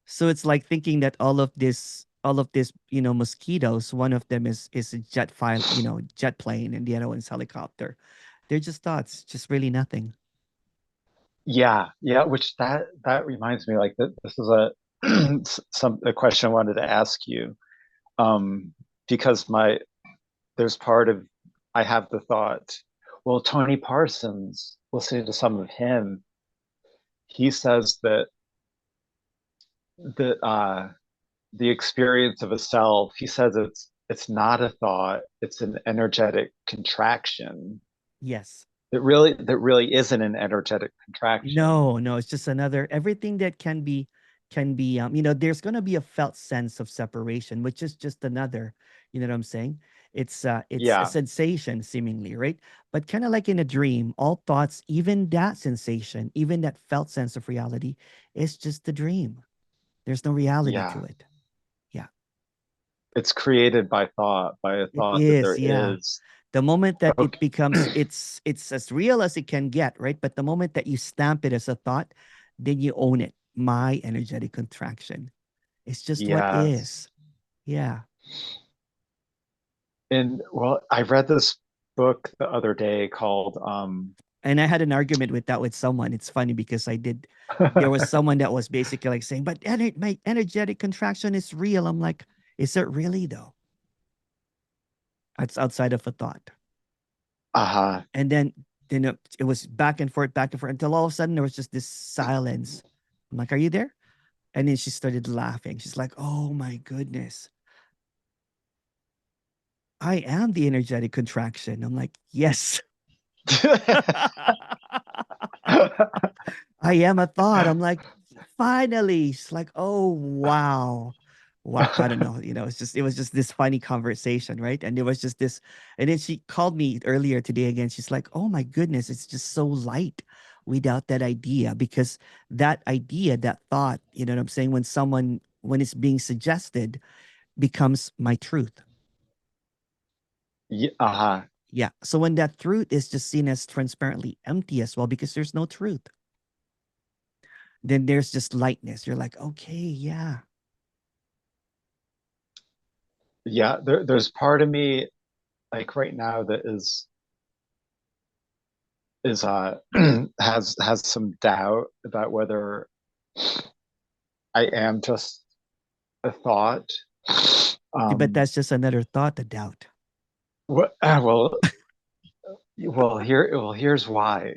So it's like thinking that all of this, mosquitoes, one of them is a jet plane, and the other one's helicopter. They're just thoughts, just really nothing. Yeah. Yeah. Which that reminds me, like that this is a question I wanted to ask you. Um, because there's part of, I have the thought, well, Tony Parsons, listening to some of him, he says that the experience of a self, he says it's not a thought, it's an energetic contraction. Yes. That really isn't an energetic contraction. No, no, it's just another everything that can be there's going to be a felt sense of separation, which is just another, you know what I'm saying? It's a Yeah. sensation seemingly, right? But kind of like in a dream, all thoughts, even that sensation, even that felt sense of reality, is just a dream. There's no reality to Yeah. it. Yeah, It's created by thought, by a it thought that there is. Yeah. is. The moment that it Okay. becomes, it's as real as it can get, right? But the moment that you stamp it as a thought, then you own it. My energetic contraction. It's just what Yes. is. Yeah. And well, I read this book the other day called And I had an argument with that with someone. It's funny because there was someone that was basically like saying, but my energetic contraction is real. I'm like, is it really though? It's outside of a thought. uh-huh. And then it was back and forth until all of a sudden there was just this silence. I'm like, are you there? And then she started laughing. She's like, oh my goodness, I am the energetic contraction. I'm like, yes. I am a thought. I'm like, finally. She's like, oh wow. Wow. I don't know. It was just this funny conversation, right? And it was just this, and then she called me earlier today again. She's like, oh my goodness, it's just so light without that idea. Because that idea, that thought, you know what I'm saying? When it's being suggested, becomes my truth. Yeah, uh-huh. Yeah. So when that truth is just seen as transparently empty as well, because there's no truth, then there's just lightness. You're like, okay, yeah, Yeah, there's part of me like right now that is has some doubt about whether I am just a thought. but Um, that's just another thought, the doubt. what, here's why.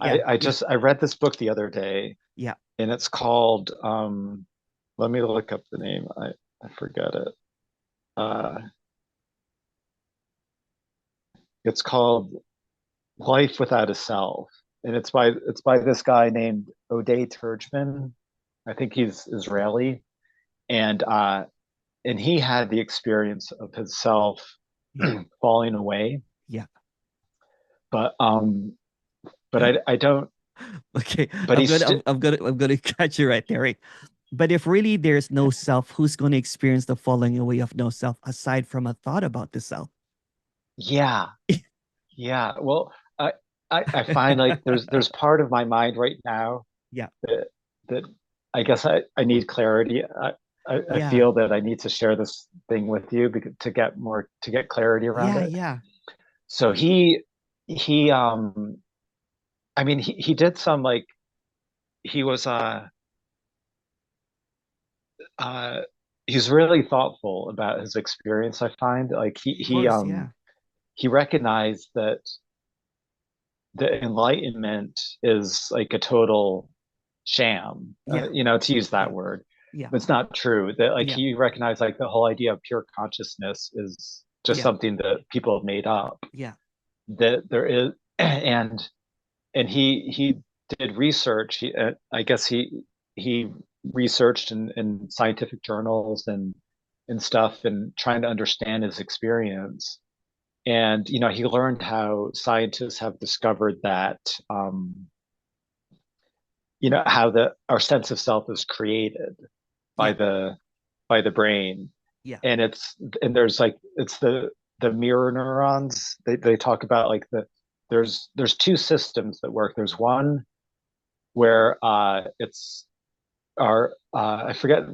Yeah, yeah, I read this book the other day, yeah. and it's called let me look up the name. I forget it. Uh, it's called Life Without a Self, and it's by this guy named O'Day Turchman. I think he's Israeli, and he had the experience of his self Yeah, falling away, yeah. but I don't. Okay, But he's still, I'm gonna catch you right there. Right? But if really there's no self, who's gonna experience the falling away of no self aside from a thought about the self? yeah, yeah. Well, I find like there's part of my mind right now Yeah, that that I guess I need clarity. I yeah, feel that I need to share this thing with you because to get clarity around yeah, it. yeah, So he I mean he did some like he was uh he's really thoughtful about his experience. I find like of course, yeah, he recognized that the enlightenment is like a total sham, yeah, to use that yeah, word. yeah, It's not true. That like yeah, he recognized like the whole idea of pure consciousness is just yeah, something that people have made up. yeah, That there is, and he did research. I guess he researched in scientific journals and stuff, and trying to understand his experience. And he learned how scientists have discovered that how the our sense of self is created by yeah, the brain, yeah. and there's like it's the mirror neurons. They talk about like there's two systems that work. There's one where it's our I forget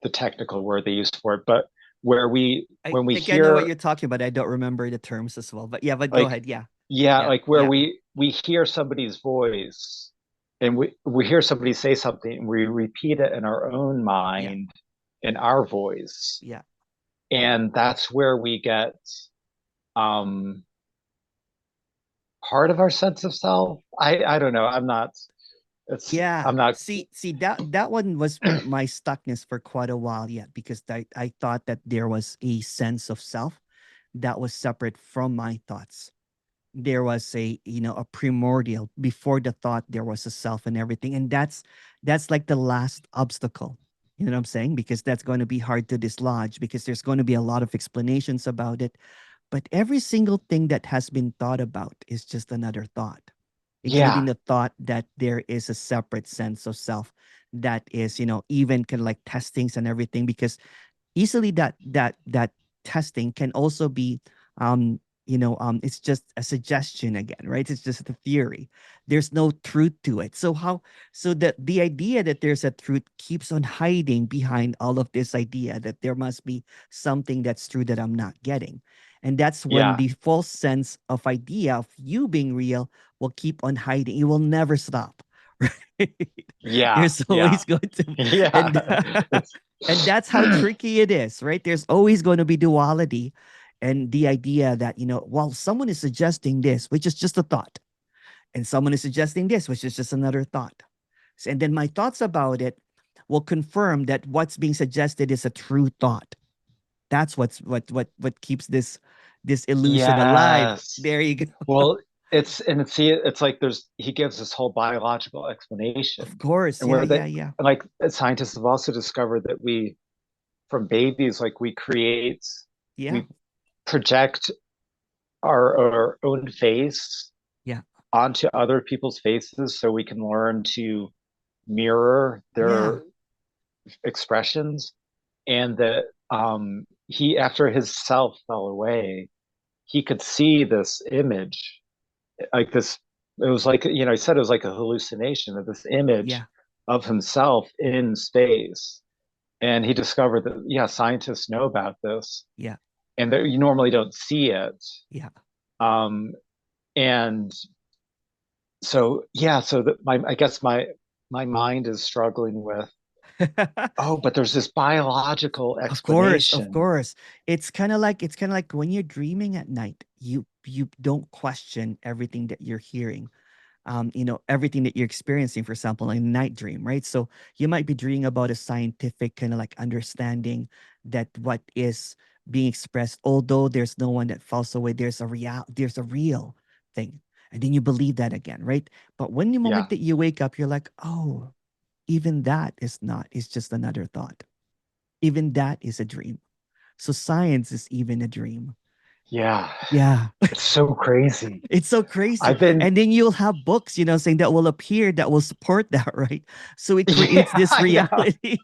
the technical word they used for it, but where we I when we think I know what hear you're talking about. I don't remember the terms as well, but yeah, but go like ahead. Yeah, yeah, yeah, like where yeah, we hear somebody's voice, and we hear somebody say something, and we repeat it in our own yeah, mind in our voice, yeah, and that's where we get um part of our sense of self. I don't know. yeah. I'm not. See that one was my stuckness for quite a while yet because I thought that there was a sense of self that was separate from my thoughts. There was a primordial before the thought there was a self and everything, and that's like the last obstacle. You know what I'm saying? Because that's going to be hard to dislodge because there's going to be a lot of explanations about it. But every single thing that has been thought about is just another thought, including Yeah. the thought that there is a separate sense of self that is, even kind of like testings and everything, because easily that testing can also be um it's just a suggestion again, right? It's just a theory. There's no truth to it. So how, so that the idea that there's a truth keeps on hiding behind all of this idea that there must be something that's true that I'm not getting. And that's when Yeah. the false sense of idea of you being real will keep on hiding. It will never stop. Right? Yeah. There's Yeah. always going to, and Yeah. It's and that's how tricky it is, right? There's always going to be duality. And the idea that, while someone is suggesting this, which is just a thought, and someone is suggesting this, which is just another thought. And then my thoughts about it will confirm that what's being suggested is a true thought. That's what keeps this illusion alive. yes. There you go. Well, it's like he gives this whole biological Of explanation, course. and Yeah, where yeah, they yeah. like scientists have also discovered that we from babies like Yeah. we project our own face Yeah. onto other people's faces so we can learn to mirror Yeah. their expressions, and that he after his self fell away he could see this image like this. It was like, he said it was like a hallucination of this image Yeah. of himself in space. And he discovered that, yeah, scientists know about this, Yeah. and that you normally don't see it. Yeah. um and so, yeah, so that I guess my mind is struggling with, oh, but there's this biological Of course, of explanation. course. It's kind of like when you're dreaming at night, you don't question everything that you're hearing. Everything that you're experiencing, for example, like a night dream, right? So you might be dreaming about a scientific kind of like understanding that what is being expressed, although there's no one that falls away, there's a real thing. And then you believe that again, right? But when the moment Yeah. that you wake up, you're like, oh, even that is not, it's just another thought. Even that is a dream. So science is even a dream. Yeah. Yeah. It's so crazy. It's so crazy. I've been And then you'll have books, saying that will appear that will support that, right? So it creates yeah, this I know. reality.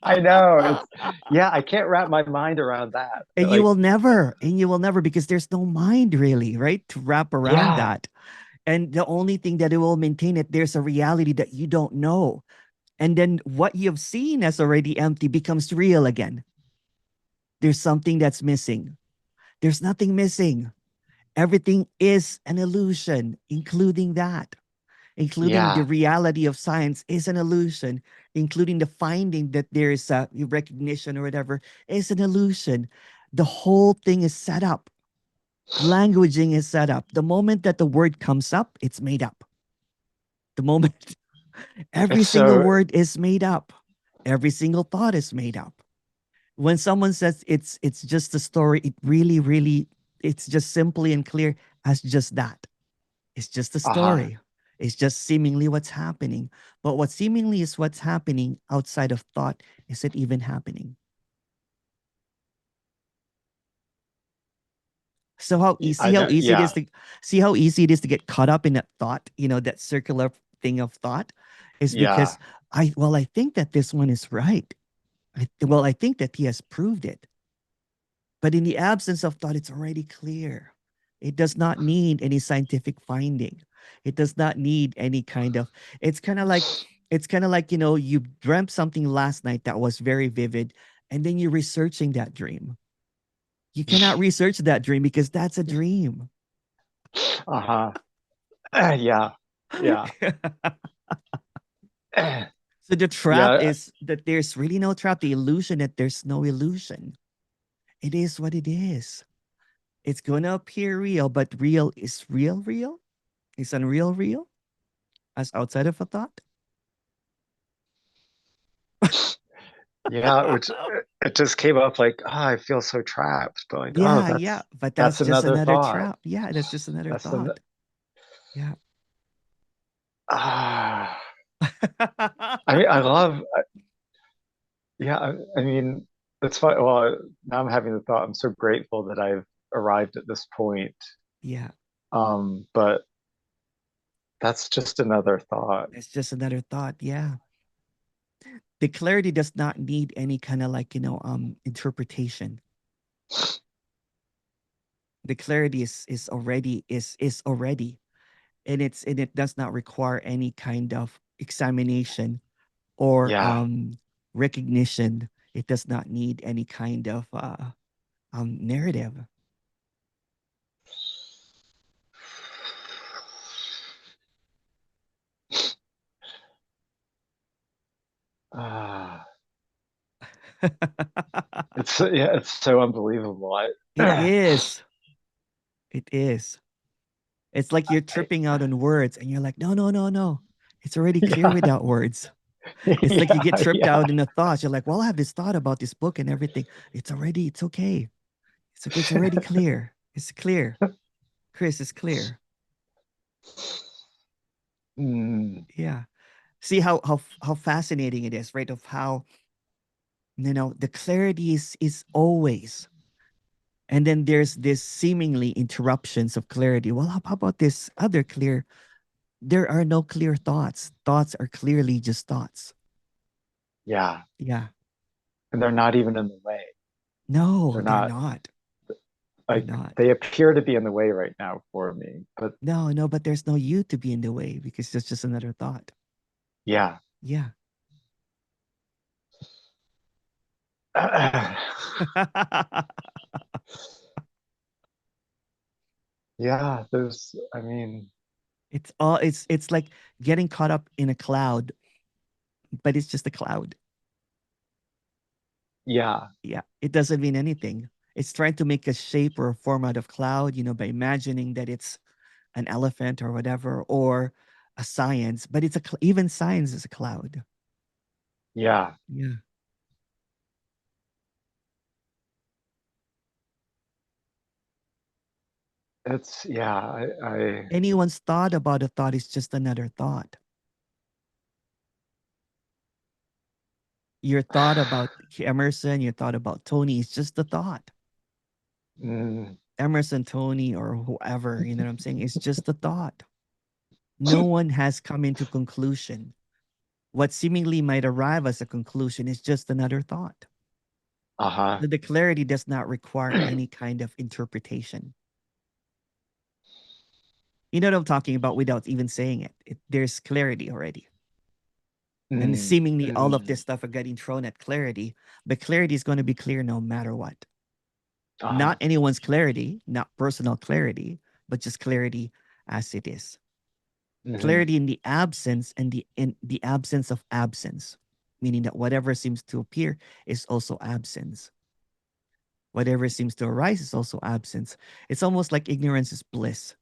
I know. It's Yeah, I can't wrap my mind around that. And you Like, will never, because there's no mind really, right? To wrap around yeah, that. And the only thing that it will maintain it, there's a reality that you don't know. And then what you've seen as already empty becomes real again. There's something that's missing. There's nothing missing. Everything is an illusion, including that, including the yeah. reality of science is an illusion, including the finding that there is a recognition or whatever is an illusion. The whole thing is set up. Languaging is set up. The moment that the word comes up, it's made up. The moment every It's single so word is made up. Every single thought is made up. When someone says it's just a story, it really, really, it's just simply and clear as just that. It's just a uh-huh. story. It's just seemingly what's happening. But what seemingly is what's happening outside of thought is it even happening? So I how know. easy it is Yeah. to see how easy it is to get caught up in that thought, that circular thing of thought is Yeah. because I think that this one is right. I think that he has proved it. But in the absence of thought, it's already clear. It does not need any scientific finding. It does not need any kind of, it's kind of like, you dreamt something last night that was very vivid, and then you're researching that dream. You cannot research that dream because that's a dream. Uh-huh. Yeah. Yeah. So the trap Yeah. is that there's really no trap. The illusion that there's no illusion. It is what it is. It's going to appear real, but real is real, real? Is unreal real? As outside of a thought? Yeah, which it just came up like, oh, I feel so trapped. But like, oh, Yeah, yeah. But that's that's just another another thought. trap. Yeah, that's just another That's an thought. Yeah. ah. I mean, I love. Yeah, I mean, it's fun. Well, now I'm having the thought. I'm so grateful that I've arrived at this point. Yeah. But that's just another thought. It's just another thought. Yeah. The clarity does not need any kind of like, interpretation. The clarity is already, and it does not require any kind of examination or Yeah. recognition. It does not need any kind of narrative. Ah, it's yeah, it's so unbelievable. It is. It is. It's like you're I tripping out on words and you're like, no, no, no, no. It's already clear yeah, without words. It's like you get yeah, tripped yeah. out in the thoughts. You're like, well, I have this thought about this book and everything. It's okay. It's okay. It's already clear. It's clear. Chris, it's clear. Mm, Yeah. See how fascinating it is, right? Of how, the clarity is always. And then there's this seemingly interruptions of clarity. Well, how about this other clear? There are no clear thoughts. Thoughts are clearly just thoughts. yeah, Yeah. and they're not even in the way. No, They're they're not not. They're like not. they appear to be in the way right now for me, but No, no, but there's no you to be in the way because it's just another thought. yeah. Yeah. Yeah, there's, I mean, it's like getting caught up in a cloud, but it's just a cloud. yeah, Yeah. It doesn't mean anything. It's trying to make a shape or a form out of cloud, by imagining that it's an elephant or whatever, or a science, but even science is a cloud. yeah. Yeah. It's, yeah, Anyone's thought about a thought is just another thought. Your thought about Emerson, your thought about Tony is just a thought. mm, Emerson, Tony, or whoever, you know what I'm saying? It's just a thought. No one has come into conclusion. What seemingly might arrive as a conclusion is just another thought. uh-huh. The clarity does not require any kind of interpretation. You know what I'm talking about without even saying it. There's clarity already. And Mm, seemingly all of mm, this stuff are getting thrown at clarity, but clarity is going to be clear no matter what. uh-huh. Not anyone's clarity, not personal clarity, but just clarity as it is. Hmm. Clarity in the absence and in the absence of absence, meaning that whatever seems to appear is also absence. Whatever seems to arise is also absence. It's almost like ignorance is bliss,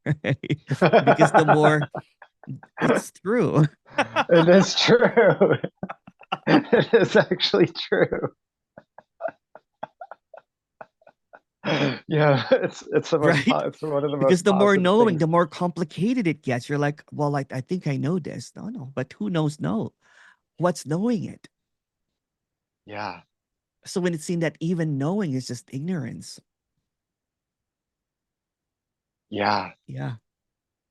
right? Because the more it's true. It is true. It is actually true. Yeah, Right? it's one of the Because most the more positive knowing, things. the more complicated it gets. You're like, well, like, I think I know this. No, no, but who knows? No. What's knowing it? Yeah, So when it's seen that even knowing is just ignorance. yeah. Yeah.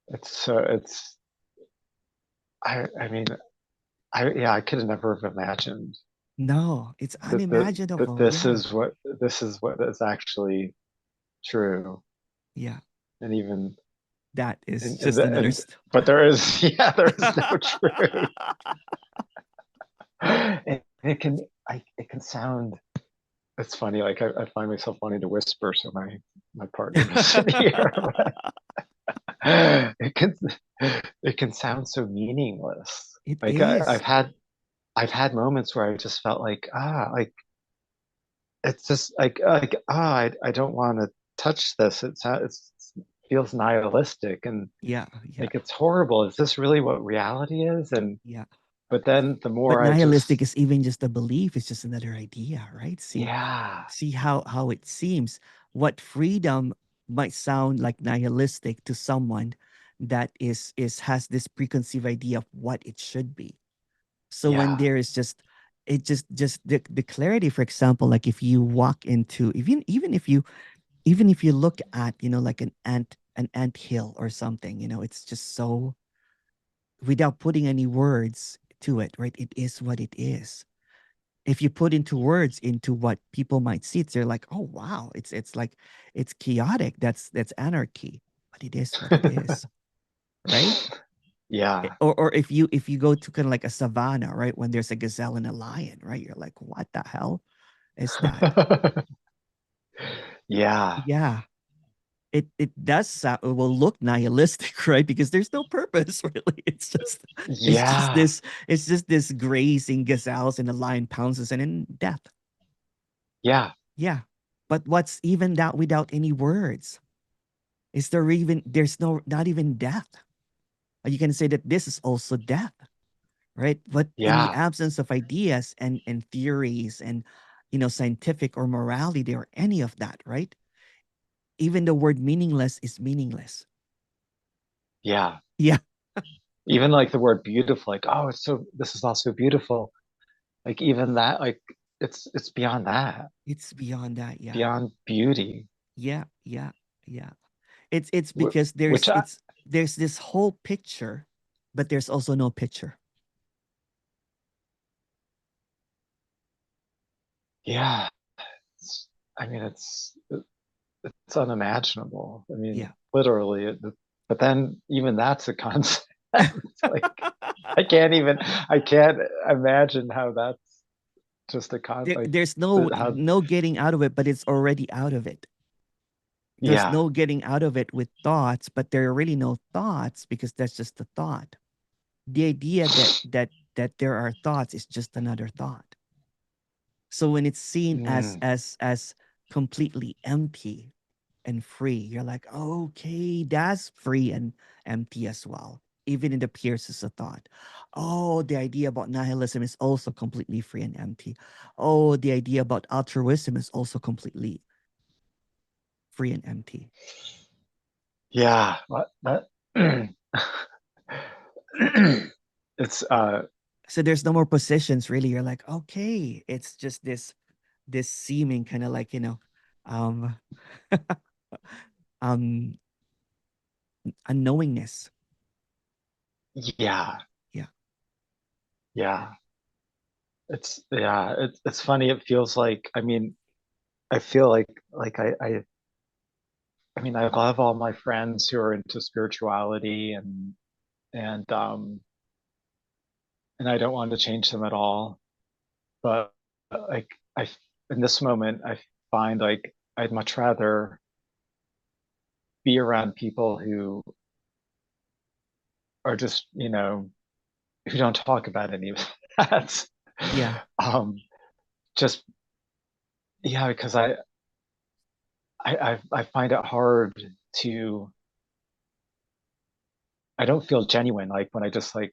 It's I mean, yeah, I could have never have imagined No, it's that unimaginable. Yeah. this is what is actually true. Yeah. And even That is just another and but there is yeah, there is no truth. It can it can sound, it's funny, like I find myself wanting to whisper so my partner doesn't hear. It can it can sound so meaningless. It Like is. I've had moments where I just felt like like it's just like I don't want to touch this. It feels nihilistic and Yeah. Yeah. like it's horrible. Is this really what reality is? And Yeah. but then the But more I nihilistic just is even just a belief. It's just another idea, right? See, yeah, see how it seems. What freedom might sound like nihilistic to someone that is has this preconceived idea of what it should be. So when yeah, there is just the clarity, for example, like if you walk into even if you even if you look at, like an ant hill or something, it's just so, without putting any words to it, right? It is what it is. If you put into words into what people might see, they're like, oh wow, it's like, it's chaotic. That's anarchy. But it is what it is, right? Yeah. Or if you go to kind of like a savannah, right? When there's a gazelle and a lion, right? You're like, what the hell is that? Yeah. Yeah. It does sound, it will look nihilistic, right? Because there's no purpose really. It's just Yeah. this it's just this grazing gazelles and the lion pounces and in death. Yeah. Yeah. But what's even that without any words? Is there even, there's no, not even death. You can say that this is also death, right? But in the Yeah. absence of ideas and theories and, scientific or morality or any of that, right? Even the word meaningless is meaningless. Yeah. Yeah. Even like the word beautiful, like, oh, it's so, this is also beautiful. Like even that, like it's beyond that, It's beyond that. Yeah. beyond beauty. Yeah. Yeah. Yeah. It's because Which I, there's this whole picture, but there's also no picture. yeah, I mean, it's unimaginable. I mean, Yeah. literally. But then even that's a concept. Like I can't imagine how that's just a like There's no how. getting out of it, but it's already out of it. There's Yeah. no getting out of it with thoughts, but there are really no thoughts because that's just a thought. The idea that there are thoughts is just another thought. So when it's seen as Mm, completely empty and free, you're like, okay, that's free and empty as well. Even it appears as a thought. Oh, the idea about nihilism is also completely free and empty. Oh, the idea about altruism is also completely free and empty. yeah. What that? It's So there's no more positions really. You're like, okay, it's just this seeming kind of like, um um unknowingness. yeah, Yeah. yeah. It's funny. It feels like, I mean, I feel like I mean, I love all my friends who are into spirituality and and I don't want to change them at all. But like I in this moment, I find like I'd much rather be around people who are just, who don't talk about any of that. Yeah. um, just yeah, because I find it hard to, I don't feel genuine like when I just like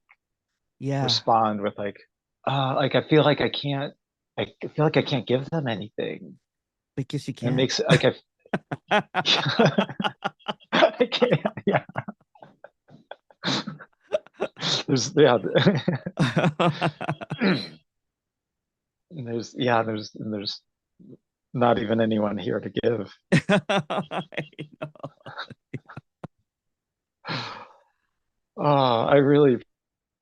Yeah. respond with like I feel like I feel like I can't give them anything. Because you And it can't. makes like I can't, yeah. There's yeah. There's not even anyone here to give. I know. Oh, I really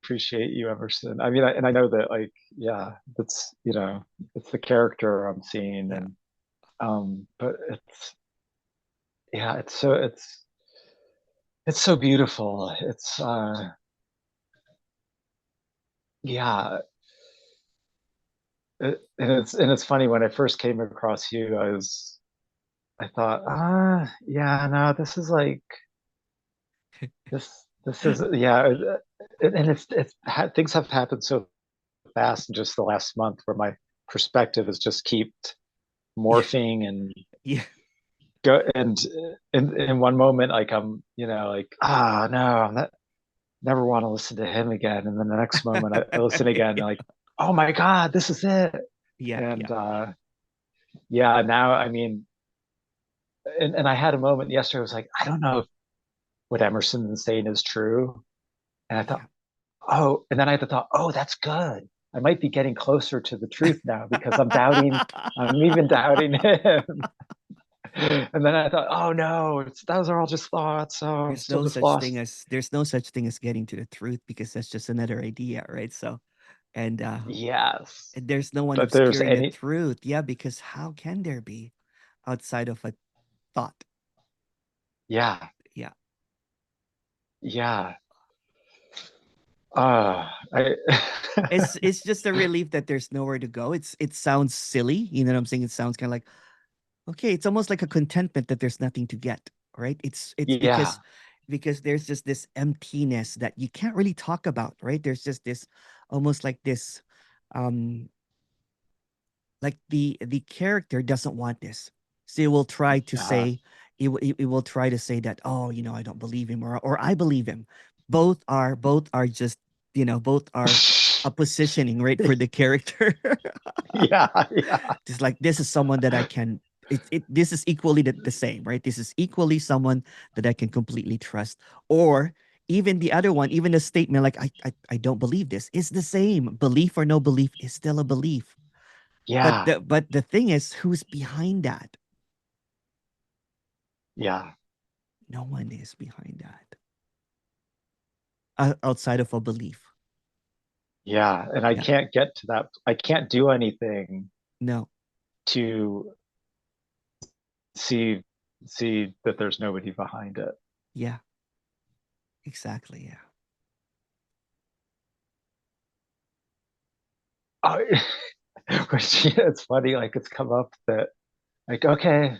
appreciate you, Emerson. I mean, and I know that, like, yeah, that's, it's the character I'm seeing, Yeah. and but yeah, it's so beautiful. It's yeah, and it's funny when I first came across you, I thought, yeah, no, this is like this is yeah, and things have happened so fast in just the last month where my perspective has just keep Yeah. morphing and Yeah. go and in one moment like I'm like no, I'm not, never want to listen to him again, and then the next moment I listen again and like, oh my god, this is it. Yeah. And Yeah. yeah, now I mean, and I had a moment yesterday. I was like, I don't know if what Emerson is saying is true, and I thought, Yeah. oh, and then I thought, oh, that's good. I might be getting closer to the truth now because I'm doubting. I'm even doubting him. And then I thought, oh no, those are all just thoughts. Oh, I'm still just lost. there's no such thing as getting to the truth because that's just another idea, right? So and Yes. there's no one But there's obscuring the any, truth. Yeah, because how can there be outside of a thought? yeah, Yeah. yeah. I, It's just a relief that there's nowhere to go. It sounds silly, you know what I'm saying? It sounds kind of like, okay, it's almost like a contentment that there's nothing to get, right? It's yeah, because there's just this emptiness that you can't really talk about, right? There's just this almost like this um like the character doesn't want this. So it will try to uh, say it will try to say that, oh, I don't believe him, or I believe him. Both are just, both are a positioning, right, for the character. yeah, yeah, Just like, this is someone that I can, this is equally the same, right? This is equally someone that I can completely trust. Or even the other one, even a statement like, I don't believe this, is the same. Belief or no belief is still a belief. But yeah, the thing is, who's behind that? yeah, No one is behind that, outside of a belief. yeah. And I Yeah. can't get to that. I can't do anything No. to see see that there's nobody behind it. Yeah. Exactly. Yeah. I, which, it's funny, like it's come up that, like, okay,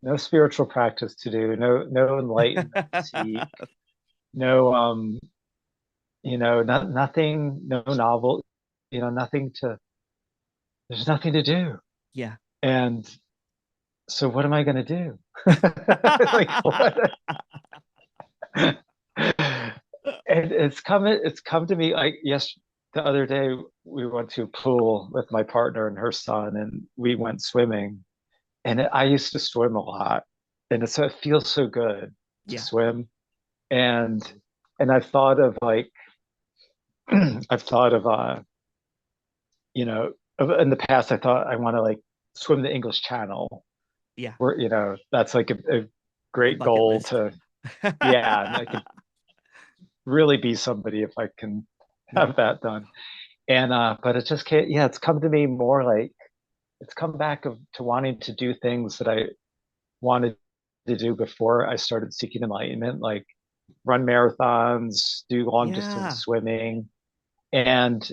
no spiritual practice to do, no enlightenment to seek, no nothing, no novel, nothing to, there's nothing to do. Yeah. And so what am I going to do? Like what? And it's come to me, like, yes, the other day we went to a pool with my partner and her son, and we went swimming. And I used to swim a lot, and it feels so good to Yeah. swim. And I've thought of, like, I've thought of in the past I thought I want to, like, swim the English Channel, Yeah. where, that's like a A great bucket goal list. to, yeah, and I could really be somebody if I can Yeah. have that done. And but it just can't, yeah, it's come to me more like, it's come back to wanting to do things that I wanted to do before I started seeking enlightenment, like run marathons, do long distance Yeah. swimming. And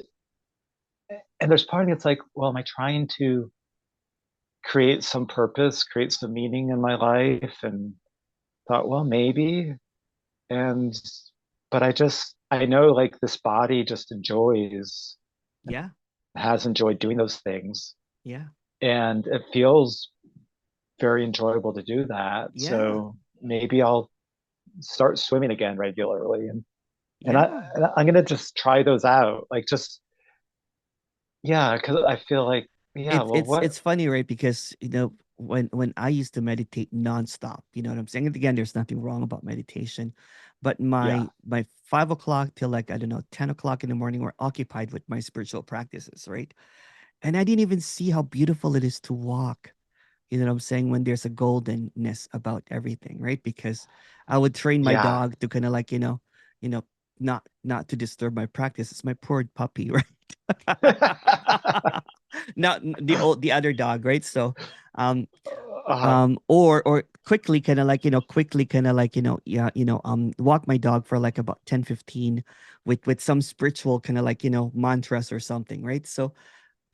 there's part of me, it's like, well, am I trying to create some purpose, create some meaning in my life? And thought, well, maybe. And but I know, like, this body just enjoys, Yeah. has enjoyed doing those things. Yeah. And it feels very enjoyable to do that. Yeah. So maybe I'll start swimming again regularly. And Yeah. I'm gonna just try those out. Like, just, yeah, because I feel like, yeah, it's well, it's what? it's funny, right? Because when I used to meditate nonstop, you know what I'm saying? And again, there's nothing wrong about meditation, but Yeah, my 5 o'clock till, like, I don't know, 10 o'clock in the morning were occupied with my spiritual practices, right? And I didn't even see how beautiful it is to walk. You know what I'm saying? When there's a goldenness about everything, right? Because I would train my yeah. dog to kind of like, you know, not to disturb my practice. It's my poor puppy, right? Not the other dog, right? So, um, uh, or quickly kind of like, quickly kind of like, yeah, walk my dog for like about 10-15 with some spiritual kind of like, mantras or something, right? So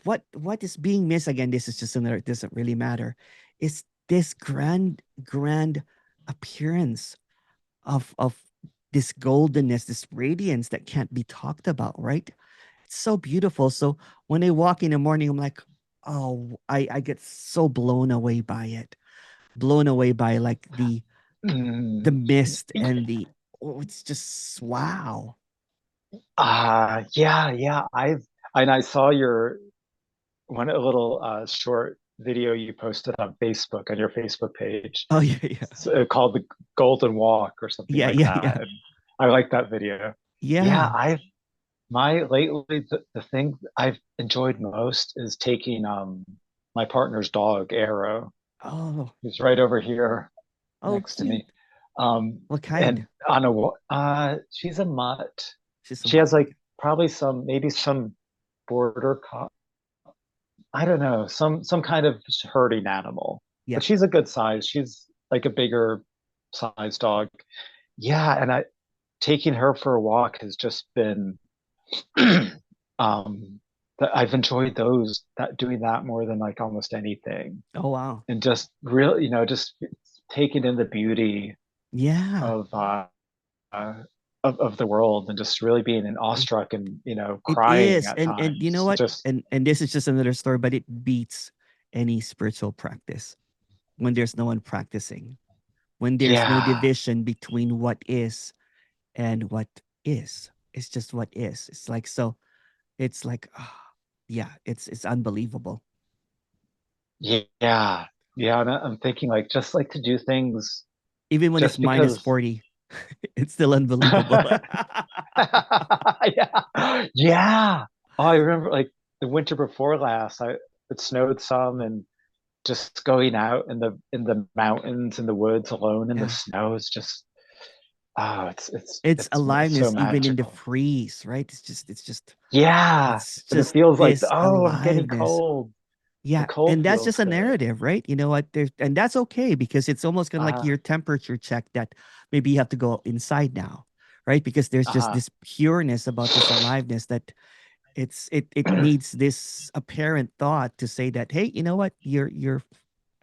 what is being missed, again, this is just another, it doesn't really matter, is this grand appearance of this goldenness, this radiance that can't be talked about, right? It's so beautiful. So when I walk in the morning, I'm like, oh, I get so blown away by it, blown away by like the mm, mist and the, oh, it's just wow. yeah, yeah. I saw your one, a little short video you posted on Facebook, on your Facebook page, Oh yeah, yeah, called the Golden Walk or something yeah, like yeah, that. yeah, And I like that video. Yeah, yeah. my lately, the thing I've enjoyed most is taking my partner's dog, Arrow. Oh, He's right over here oh, next to cute. me. Um, What kind? and on she's a mutt. She's a She mutt. has like Okay. probably maybe some border I don't know, some kind of herding animal. Yeah. But she's a good size. She's like a bigger size dog. Yeah, and I taking her for a walk has just been I've enjoyed that doing that more than like almost anything. Oh, wow. And just really, just taking in the beauty Yeah. of uh of the world and just really being It, awestruck and it crying is. at And you know times. what? Just And this is just another story, but it beats any spiritual practice when there's no one practicing, when there's no yeah, division between what is and what is. It's just what is. It's like so. It's like, yeah, it's unbelievable. yeah, yeah. And I'm thinking like just like to do things Even when it's just minus because 40, it's still unbelievable. yeah, yeah. Oh, I remember like the winter before last, it snowed some and just going out in the mountains in the woods alone in the Yeah. snow is just It's it's so aliveness even in the magical. freeze, right? Yeah. It's And it just feels like this oh, I'm getting aliveness. cold. The Yeah, cold and that's feels just a good. narrative, right? You know what? There's and that's okay because it's almost kind of like Uh your temperature check that maybe you have to go inside now, right? Because there's just uh this pureness about this aliveness that it needs this apparent thought to say that, hey, you know what? Your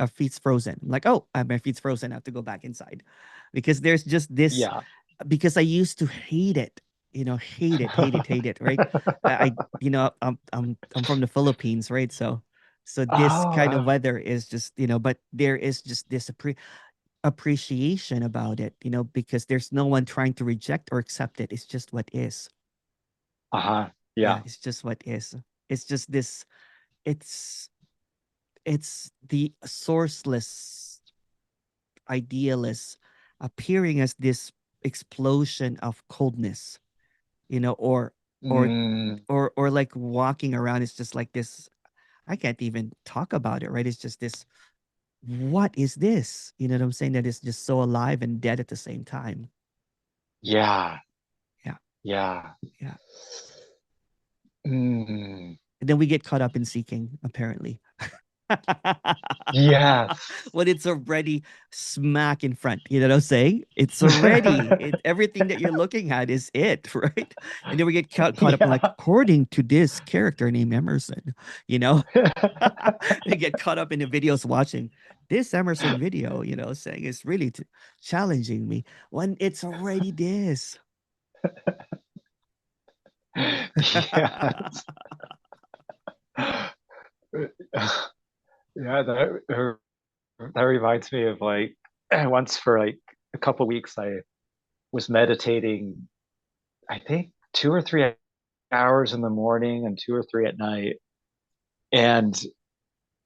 feet's frozen. I'm like, oh, my feet's frozen. I have to go back inside, because there's just this. yeah. Because I used to hate it, hate it. Right? I I'm from the Philippines, right? So this Oh, kind of weather is just but there is just this appreciation about it, because there's no one trying to reject or accept it. It's just what is. uh-huh. Yeah, Yeah. it's just what is. It's just this. It's it's the sourceless idealist appearing as this explosion of coldness, or or Mm, or like walking around. It's just like this. I can't even talk about it, right? It's just this. What is this? You know what I'm saying? That is just so alive and dead at the same time. yeah. Yeah, Yeah. yeah. Mm, And then we get caught up in seeking, apparently. yes. When it's already smack in front, you know what I'm saying? It's already everything that you're looking at is it, right? And then we get caught up in like, yeah. according to this character named Emerson, you know, they get caught up in the videos watching this Emerson video, saying it's really challenging me when it's already this. yes. Yeah, that reminds me of like once for like a couple weeks I was meditating, I think 2 or 3 hours in the morning and 2 or 3 at night. And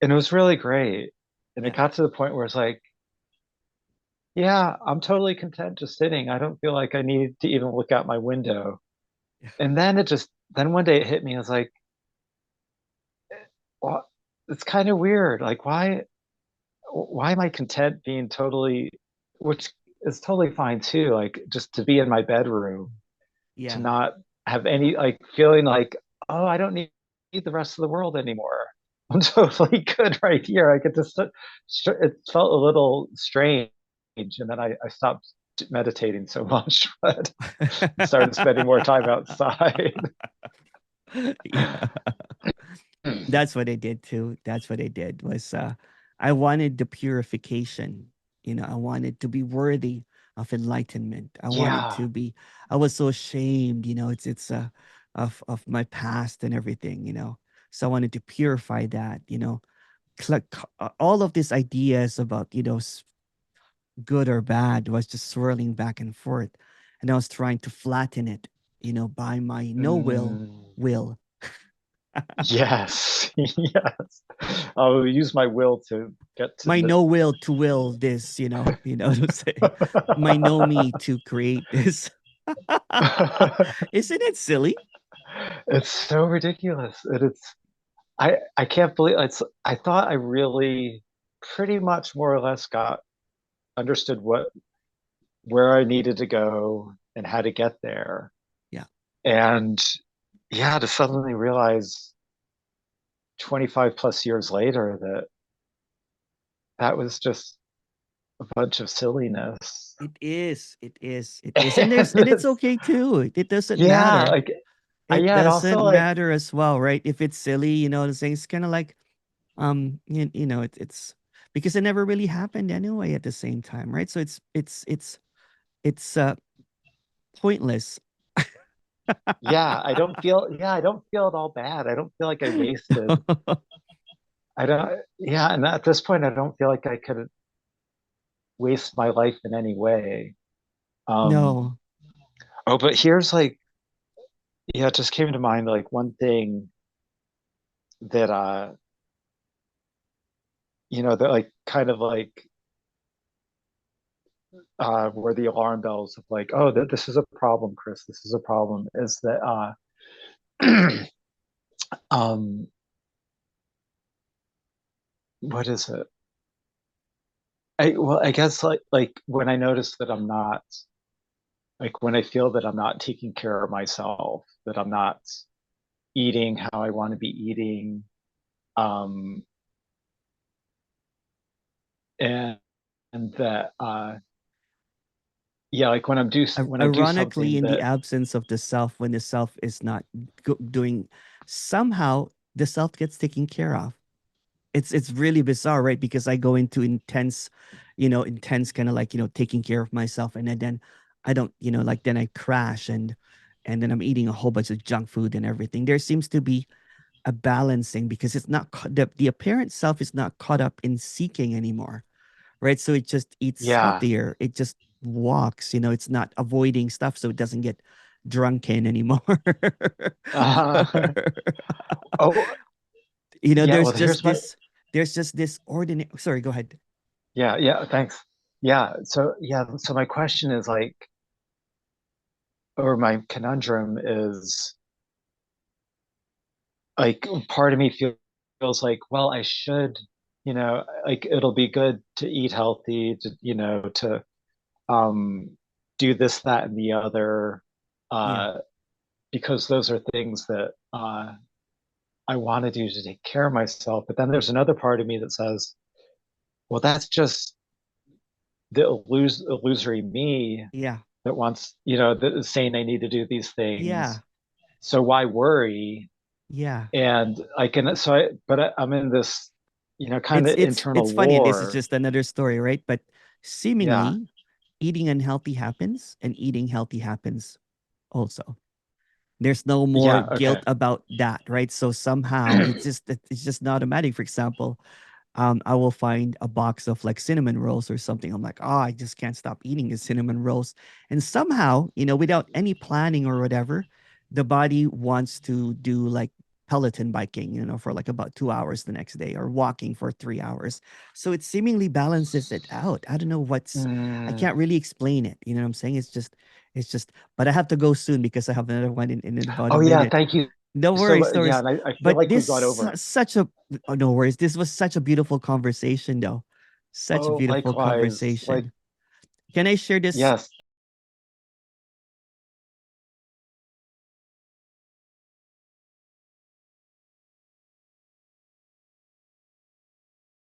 and it was really great. And it Yeah. got to the point where it's like, yeah, I'm totally content just sitting. I don't feel like I need to even look out my window. And then one day it hit me. I was like, well, it's kind of weird. Like, why am I content being totally, which is totally fine too, like just to be in my bedroom, to Yeah. not have any like feeling like, oh, I don't need the rest of the world anymore. I'm totally good right here. I could just, it felt a little strange. And then I stopped meditating so much, but started spending more time outside. Yeah. That's what I did too. That's what I did was I wanted the purification. I wanted to be worthy of enlightenment. I wanted Yeah. to be I was so ashamed, it's of my past and everything, So I wanted to purify that, all of these ideas about, good or bad was just swirling back and forth. And I was trying to flatten it, by my no Mm, will. yes. Yes. I'll use my will to get to My the no will to will this, what I'm saying? My no me to create this. Isn't it silly? it's so ridiculous. And I can't believe I thought I really pretty much more or less got understood what where I needed to go and how to get there. Yeah. And yeah, to suddenly realize 25 plus years later that that was just a bunch of silliness. It is. It is. It is. And And it's okay too. It doesn't yeah, matter. like It yeah, and also doesn't like matter as well, right? If it's silly, what I'm saying, it's kind of like it's because it never really happened anyway at the same time, right? So it's pointless. I don't feel at all bad. I don't feel like I wasted. I don't yeah, and at this point I don't feel like I could waste my life in any way. Um No. oh, but here's like yeah, it just came to mind like one thing that that like kind of like where the alarm bells of like, oh, this is a problem, Chris. This is a problem. Is that um, what is it? I guess like when I notice that I'm not like when I feel that I'm not taking care of myself, that I'm not eating how I want to be eating, um, and that yeah, like when I do Ironically, something in the that absence of the self, when the self is not doing, somehow the self gets taken care of. It's really bizarre, right? Because I go into intense kind of like taking care of myself, and then I don't, like then I crash, and then I'm eating a whole bunch of junk food and everything. There seems to be a balancing because it's not the apparent self is not caught up in seeking anymore, right? So it just eats yeah healthier. It just walks, it's not avoiding stuff, so it doesn't get drunken anymore. uh, oh yeah There's well just here's my this ordinary. Sorry, go ahead. yeah thanks so my question is like or my conundrum is like part of me feels like well I should like it'll be good to eat healthy to to um do this that and the other Yeah, uh because those are things that I want to do to take care of myself, but then there's another part of me that says well that's just the illusory me yeah, that wants that is saying I need to do these things, yeah, so why worry? yeah. And I can so I but I'm in this kind It's of it's internal it's funny, and this is war. just another story, right? But Yeah, seemingly, eating unhealthy happens, and eating healthy happens also. There's no more yeah, okay. guilt about that, right? So somehow it's just not automatic. For example, I will find a box of like cinnamon rolls or something. I'm like, oh, I just can't stop eating the cinnamon rolls. And somehow, without any planning or whatever, the body wants to do like Peloton biking, for like about 2 hours the next day or walking for 3 hours. So it seemingly balances it out. I don't know I Mm. can't really explain it. You know what I'm saying? It's just, but I have to go soon because I have another one in about a Oh yeah, minute. thank you No so worries, much. no Yeah, worries. and I feel But like we've this gone over. such a oh, no worries. This was such a beautiful conversation, though. Such a Oh, beautiful likewise. Like conversation. Can I share this yes.